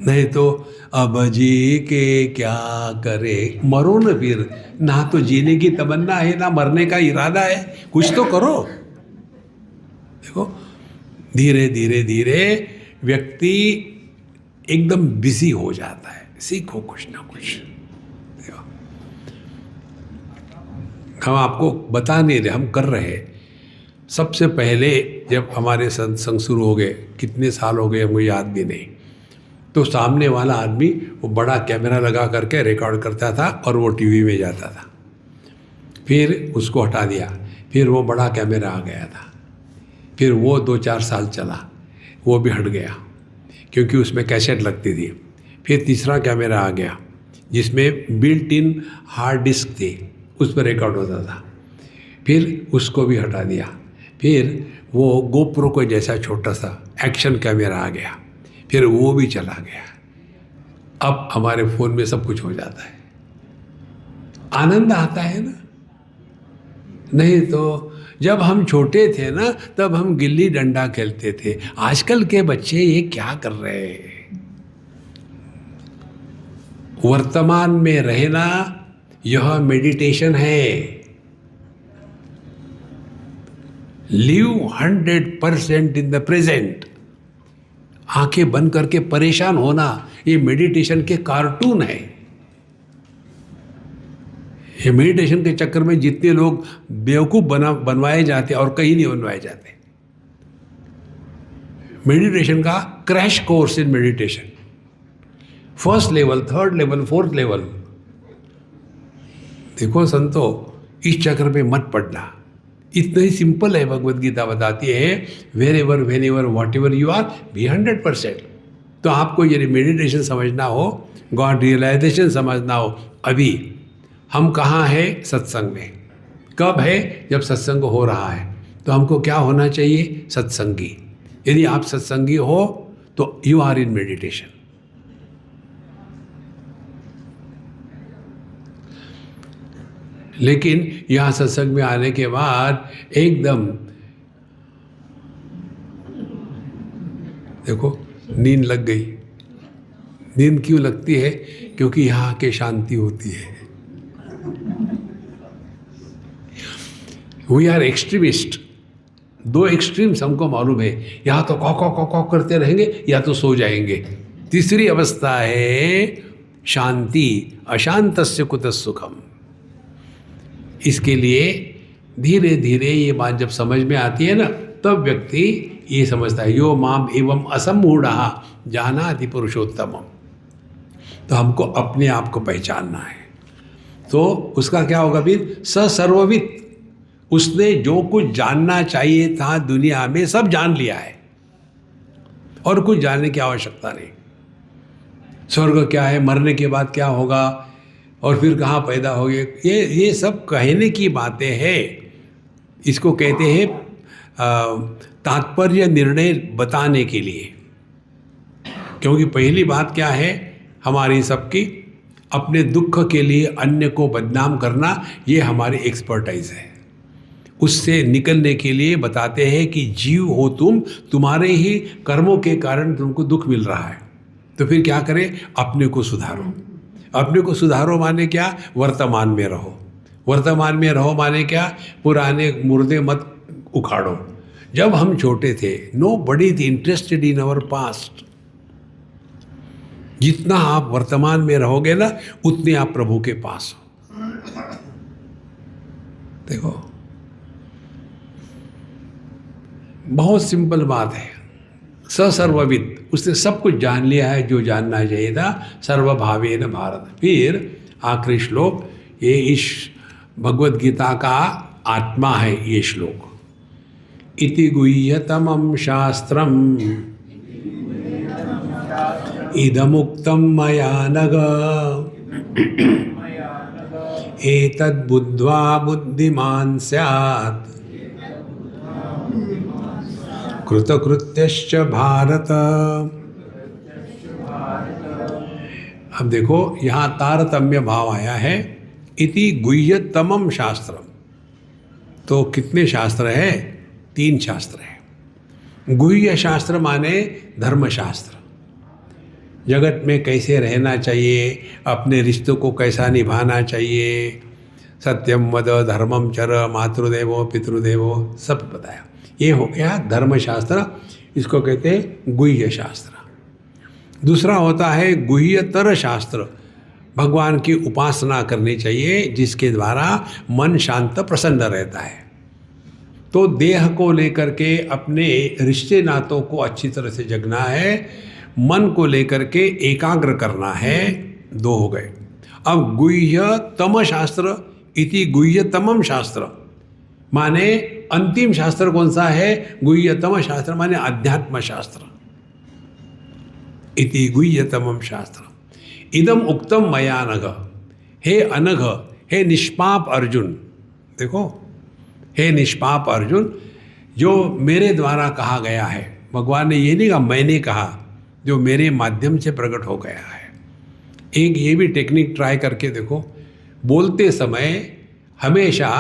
नहीं तो अब जी के क्या करे, मरो न फिर। ना तो जीने की तमन्ना है ना मरने का इरादा है, कुछ तो करो। देखो धीरे धीरे धीरे व्यक्ति एकदम बिजी हो जाता है। सीखो कुछ ना कुछ। हम आपको बता नहीं रहे, हम कर रहे हैं। सबसे पहले जब हमारे सत्संग शुरू हो गए, कितने साल हो गए हमको याद भी नहीं, तो सामने वाला आदमी वो बड़ा कैमरा लगा करके रिकॉर्ड करता था और वो टीवी में जाता था। फिर उसको हटा दिया, फिर वो बड़ा कैमरा आ गया था, फिर वो 2-4 साल चला, वो भी हट गया क्योंकि उसमें कैसेट लगती थी। फिर तीसरा कैमरा आ गया जिसमें बिल्ट इन हार्ड डिस्क थी, उस पर रिकॉर्ड होता था, फिर उसको भी हटा दिया। फिर वो गोप्रो को जैसा छोटा सा एक्शन कैमरा आ गया, फिर वो भी चला गया। अब हमारे फ़ोन में सब कुछ हो जाता है। आनंद आता है ना। नहीं तो जब हम छोटे थे ना तब हम गिल्ली डंडा खेलते थे। आजकल के बच्चे ये क्या कर रहे हैं? वर्तमान में रहना यह मेडिटेशन है। Live 100% in the present. आंखें बंद करके परेशान होना ये मेडिटेशन के कार्टून है। ये मेडिटेशन के चक्कर में जितने लोग बेवकूफ़ बनवाए जाते और कहीं नहीं बनवाए जाते। मेडिटेशन का crash course in meditation, 1st level, 3rd level, 4th level. देखो संतो, इस चक्कर में मत पड़ना। इतना ही सिंपल है। भगवत गीता बताती है wherever whenever whatever you are be 100%। तो आपको यदि मेडिटेशन समझना हो, गॉड रियलाइजेशन समझना हो, अभी हम कहाँ हैं? सत्संग में। कब है? जब सत्संग हो रहा है। तो हमको क्या होना चाहिए? सत्संगी। यदि आप सत्संगी हो तो यू आर इन मेडिटेशन। लेकिन यहाँ सत्संग में आने के बाद एकदम देखो नींद लग गई। नींद क्यों लगती है? क्योंकि यहाँ के शांति होती है। We are extremist. 2 एक्सट्रीम्स हमको मालूम है। या तो कौ करते रहेंगे या तो सो जाएंगे। तीसरी अवस्था है शांति। अशांतस्य कुतः सुखम। इसके लिए धीरे धीरे ये बात जब समझ में आती है ना, तब व्यक्ति ये समझता है, यो माम एवं असमूढ़ जानाति पुरुषोत्तमम। तो हमको अपने आप को पहचानना है। तो उसका क्या होगा फिर? स सर्वविद, उसने जो कुछ जानना चाहिए था दुनिया में सब जान लिया है और कुछ जानने की आवश्यकता नहीं। स्वर्ग क्या है, मरने के बाद क्या होगा, और फिर कहाँ पैदा होंगे, ये सब कहने की बातें हैं। इसको कहते हैं तात्पर्य निर्णय बताने के लिए। क्योंकि पहली बात क्या है हमारी सबकी, अपने दुख के लिए अन्य को बदनाम करना, ये हमारी एक्सपर्टाइज है। उससे निकलने के लिए बताते हैं कि जीव हो तुम, तुम्हारे ही कर्मों के कारण तुमको दुख मिल रहा है। तो फिर क्या करें? अपने को सुधारो। अपने को सुधारो माने क्या? वर्तमान में रहो। वर्तमान में रहो माने क्या? पुराने मुर्दे मत उखाड़ो। जब हम छोटे थे, nobody is interested in our past. जितना आप वर्तमान में रहोगे ना, उतने आप प्रभु के पास हो। देखो, बहुत सिंपल बात है। सर्वविद, उसने सब कुछ जान लिया है जो जानना चाहिए था। सर्वभावेन भारत। फिर आखिरी श्लोक, ये इस भगवद गीता का आत्मा है ये श्लोक। इति गुह्यतमं शास्त्रम् इदमुक्तं मया नघ एतद्बुद्ध्वा बुद्धिमान् स्यात् कृतकृत्यश्च भारत। अब देखो यहाँ तारतम्य भाव आया है। इति गुह्यतमं शास्त्रम, तो कितने शास्त्र है? 3 शास्त्र है। गुह्य शास्त्र माने धर्मशास्त्र, जगत में कैसे रहना चाहिए, अपने रिश्तों को कैसा निभाना चाहिए, सत्यम वद धर्मम चर मातृदेवो पितृदेवो, सब बताया। ये हो गया धर्मशास्त्र, इसको कहते हैं गुह्य शास्त्र। दूसरा होता है गुह्यतर शास्त्र, भगवान की उपासना करनी चाहिए जिसके द्वारा मन शांत प्रसन्न रहता है। तो देह को लेकर के अपने रिश्ते नातों को अच्छी तरह से जगना है, मन को लेकर के एकाग्र करना है। 2 हो गए। अब गुह्यतम शास्त्र, इति गुह्यतमम शास्त्र माने अंतिम शास्त्र कौन सा है? गुह्यतम शास्त्र माने अध्यात्म शास्त्र। इति गुह्यतमम शास्त्र इदम उक्तम मया नघ। हे अनघ, हे निष्पाप अर्जुन, देखो हे निष्पाप अर्जुन, जो मेरे द्वारा कहा गया है। भगवान ने ये नहीं कहा मैंने कहा, जो मेरे माध्यम से प्रकट हो गया है। एक ये भी टेक्निक ट्राई करके देखो, बोलते समय हमेशा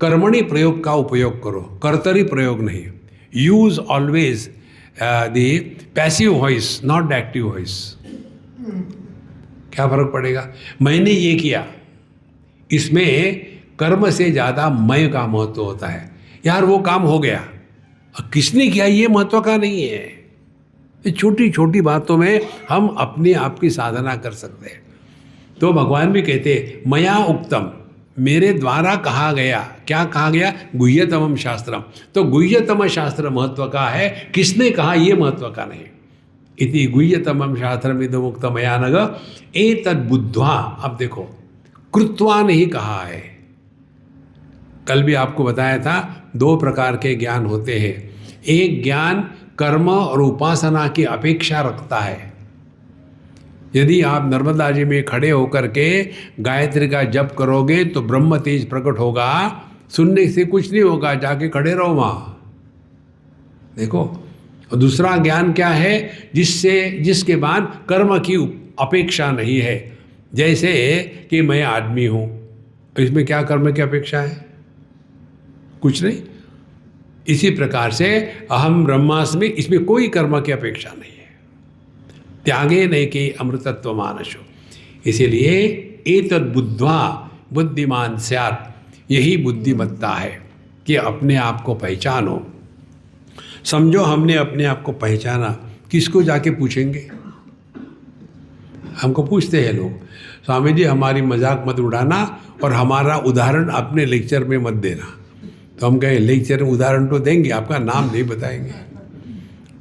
कर्मणि प्रयोग का उपयोग करो, कर्तरी प्रयोग नहीं। Use always the passive voice, not the active voice. क्या फर्क पड़ेगा? मैंने ये किया, इसमें कर्म से ज़्यादा मैं का महत्व होता है। यार वो काम हो गया, किसने किया ये महत्व का नहीं है। ये छोटी छोटी बातों में हम अपने आप की साधना कर सकते हैं। तो भगवान भी कहते मया उक्तम, मेरे द्वारा कहा गया। क्या कहा गया? गुह्यतमम शास्त्रम। तो गुह्यतम शास्त्र महत्व का है, किसने कहा ये महत्व का नहीं। इति गुह्यतमम शास्त्रम इदमुक्तं मया नघ एतद् बुद्ध्वा। अब देखो कृत्वा नहीं कहा है। कल भी आपको बताया था 2 प्रकार के ज्ञान होते हैं। एक ज्ञान कर्म और उपासना की अपेक्षा रखता है। यदि आप नर्मदा जी में खड़े होकर के गायत्री का जप करोगे तो ब्रह्म तेज प्रकट होगा। सुनने से कुछ नहीं होगा, जाके खड़े रहो वहाँ। देखो, और दूसरा ज्ञान क्या है? जिसके बाद कर्म की अपेक्षा नहीं है। जैसे कि मैं आदमी हूँ, इसमें क्या कर्म की अपेक्षा है? कुछ नहीं। इसी प्रकार से अहम ब्रह्मास्मि, इसमें कोई कर्म की अपेक्षा नहीं है। त्यागे नहीं कि अमृतत्व मानसो। इसीलिए एतद् बुद्ध्वा बुद्धिमान स्यात्, यही बुद्धिमत्ता है कि अपने आप को पहचानो। समझो हमने अपने आप को पहचाना, किसको जाके पूछेंगे? हमको पूछते हैं लोग, स्वामी जी हमारी मजाक मत उड़ाना और हमारा उदाहरण अपने लेक्चर में मत देना। तो हम कहें लेक्चर उदाहरण तो देंगे, आपका नाम नहीं बताएंगे।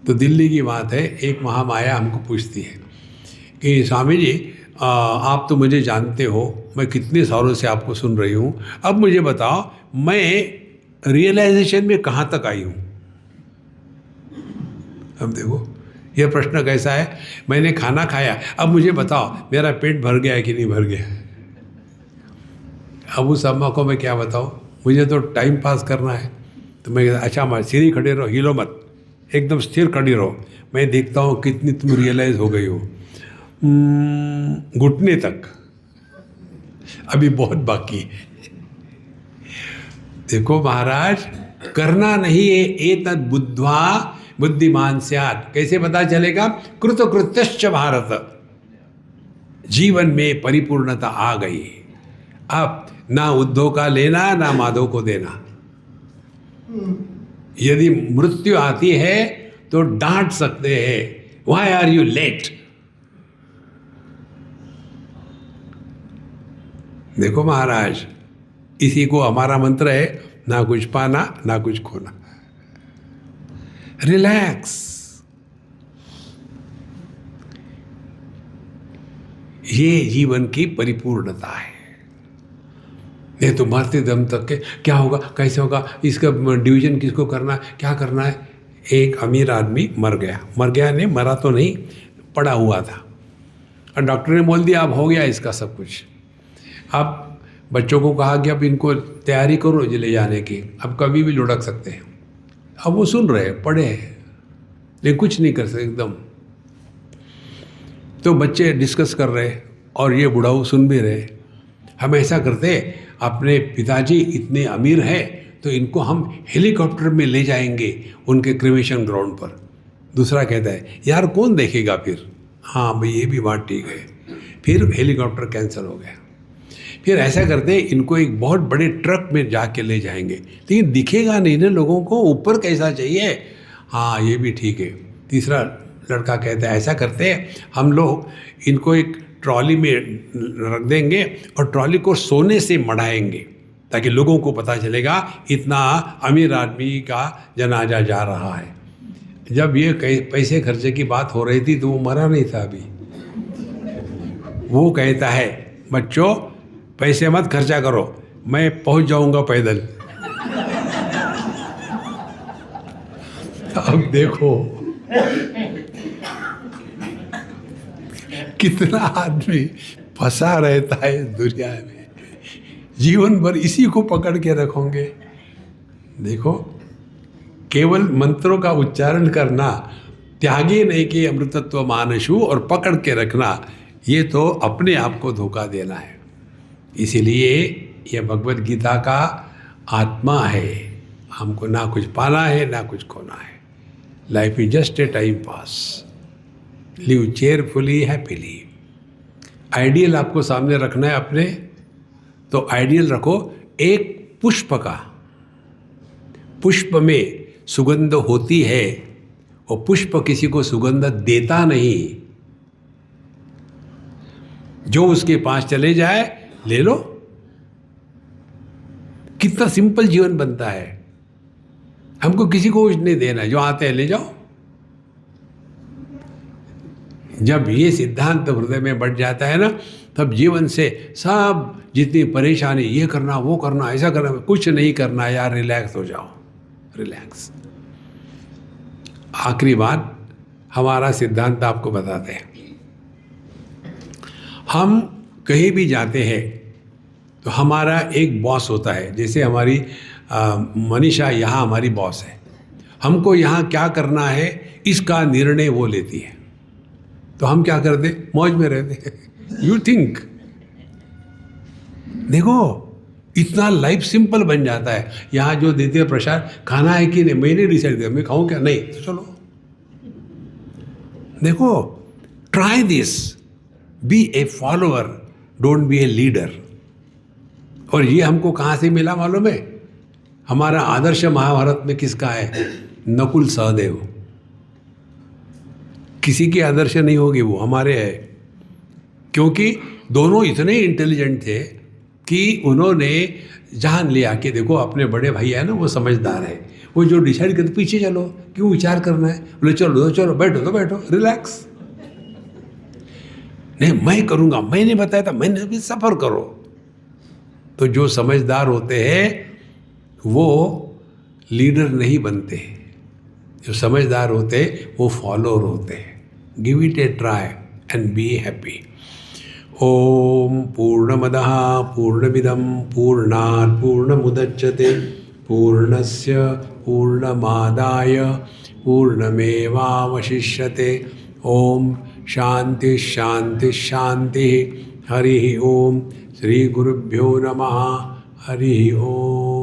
तो दिल्ली की बात है, एक महामाया हमको पूछती है कि स्वामी जी आप तो मुझे जानते हो, मैं कितने सालों से आपको सुन रही हूँ, अब मुझे बताओ मैं रियलाइजेशन में कहाँ तक आई हूँ। अब देखो यह प्रश्न कैसा है, मैंने खाना खाया, अब मुझे बताओ मेरा पेट भर गया है कि नहीं भर गया। अब उस अम्मा को मैं क्या बताऊँ, मुझे तो टाइम पास करना है। तो मैं अच्छा मैं सीधी खड़े रहो, हिलो मत, एकदम स्थिर खड़ी रहो, मैं देखता हूँ कितनी तुम रियलाइज हो गई हो। घुटने तक, अभी बहुत बाकी है। देखो महाराज, करना नहीं है, एतद् बुद्ध्वा बुद्धिमान स्यात्। कैसे पता चलेगा? कृतकृत्यश्च भारत, जीवन में परिपूर्णता आ गई। अब ना उद्धव का लेना ना माधव को देना। यदि मृत्यु आती है तो डांट सकते हैं, व्हाई आर यू लेट। देखो महाराज, इसी को हमारा मंत्र है, ना कुछ पाना ना कुछ खोना। रिलैक्स। ये जीवन की परिपूर्णता है। नहीं तो मरते दम तक के क्या होगा, कैसे होगा, इसका डिवीजन किसको करना है, क्या करना है। एक अमीर आदमी मर गया नहीं, मरा तो नहीं, पड़ा हुआ था, और डॉक्टर ने बोल दिया अब हो गया इसका सब कुछ। अब बच्चों को कहा कि अब इनको तैयारी करो ले जाने की, अब कभी भी लुढ़क सकते हैं। अब वो सुन रहे हैं, पढ़े हैं, लेकिन कुछ नहीं कर सकते एकदम। तो बच्चे डिस्कस कर रहे हैं और ये बुढ़ाऊ सुन भी रहे। हम ऐसा करते, अपने पिताजी इतने अमीर हैं तो इनको हम हेलीकॉप्टर में ले जाएंगे उनके क्रिमेशन ग्राउंड पर। दूसरा कहता है यार कौन देखेगा फिर, हाँ भाई ये भी बात ठीक है। फिर हेलीकॉप्टर कैंसिल हो गया। फिर ऐसा करते इनको एक बहुत बड़े ट्रक में जाके ले जाएंगे, लेकिन दिखेगा नहीं ना लोगों को, ऊपर कैसा चाहिए, हाँ ये भी ठीक है। तीसरा लड़का कहता है ऐसा करते हम लोग इनको एक ट्रॉली में रख देंगे और ट्रॉली को सोने से मढ़ाएंगे ताकि लोगों को पता चलेगा इतना अमीर आदमी का जनाजा जा रहा है। जब ये पैसे खर्चे की बात हो रही थी तो वो मरा नहीं था अभी। वो कहता है बच्चों पैसे मत खर्चा करो, मैं पहुंच जाऊंगा पैदल। अब देखो कितना आदमी फंसा रहता है दुनिया में, जीवन भर इसी को पकड़ के रखोगे। देखो केवल मंत्रों का उच्चारण करना, त्यागे नहीं कि अमृतत्व मानसु और पकड़ के रखना, ये तो अपने आप को धोखा देना है। इसीलिए यह भगवत गीता का आत्मा है, हमको ना कुछ पाना है ना कुछ खोना है। Life is just a time pass, live cheerfully happily. Ideal आपको सामने रखना है अपने, तो आइडियल रखो एक पुष्प का। पुष्प में सुगंध होती है और पुष्प किसी को सुगंध देता नहीं, जो उसके पास चले जाए ले लो। कितना सिंपल जीवन बनता है, हमको किसी को कुछ नहीं देना, जो आते हैं ले जाओ। जब ये सिद्धांत हृदय में बढ़ जाता है ना, तब जीवन से सब जितनी परेशानी, ये करना वो करना ऐसा करना, कुछ नहीं करना यार, रिलैक्स हो जाओ, रिलैक्स। आखिरी बात हमारा सिद्धांत आपको बताते हैं। हम कहीं भी जाते हैं तो हमारा एक बॉस होता है, जैसे हमारी मनीषा यहाँ हमारी बॉस है, हमको यहाँ क्या करना है इसका निर्णय वो लेती है। तो हम क्या करते, मौज में रहते। यू थिंक, देखो इतना लाइफ सिंपल बन जाता है। यहाँ जो देते हैं प्रसाद, खाना है कि नहीं मैंने डिसाइड किया, मैं खाऊं क्या, नहीं तो चलो। देखो try this, be a follower, don't be a leader. और ये हमको कहाँ से मिला मालूम है? हमारा आदर्श महाभारत में किसका है? नकुल सहदेव। किसी के आदर्श नहीं होगी, वो हमारे है, क्योंकि दोनों इतने इंटेलिजेंट थे, कि उन्होंने जान लिया कि देखो अपने बड़े भाई है ना, वो समझदार है, वो जो डिसाइड करते पीछे चलो, क्यों विचार करना है, बोले चलो चलो बैठो तो बैठो, रिलैक्स, नहीं मैं करूँगा, मैंने बताया था, मैंने भी सफ़र करो। तो जो समझदार होते हैं वो लीडर नहीं बनते, जो समझदार होते वो फॉलोअर होते हैं। Give it a try and be happy. ओम पूर्णमदः पूर्णमिदं पूर्णात् पूर्णमुदच्यते पूर्णस्य पूर्णमादाय पूर्णमेवावशिष्यते। ओम शांति शांति शांति। हरि ओम। श्री गुरुभ्यो नमः। हरि ओम।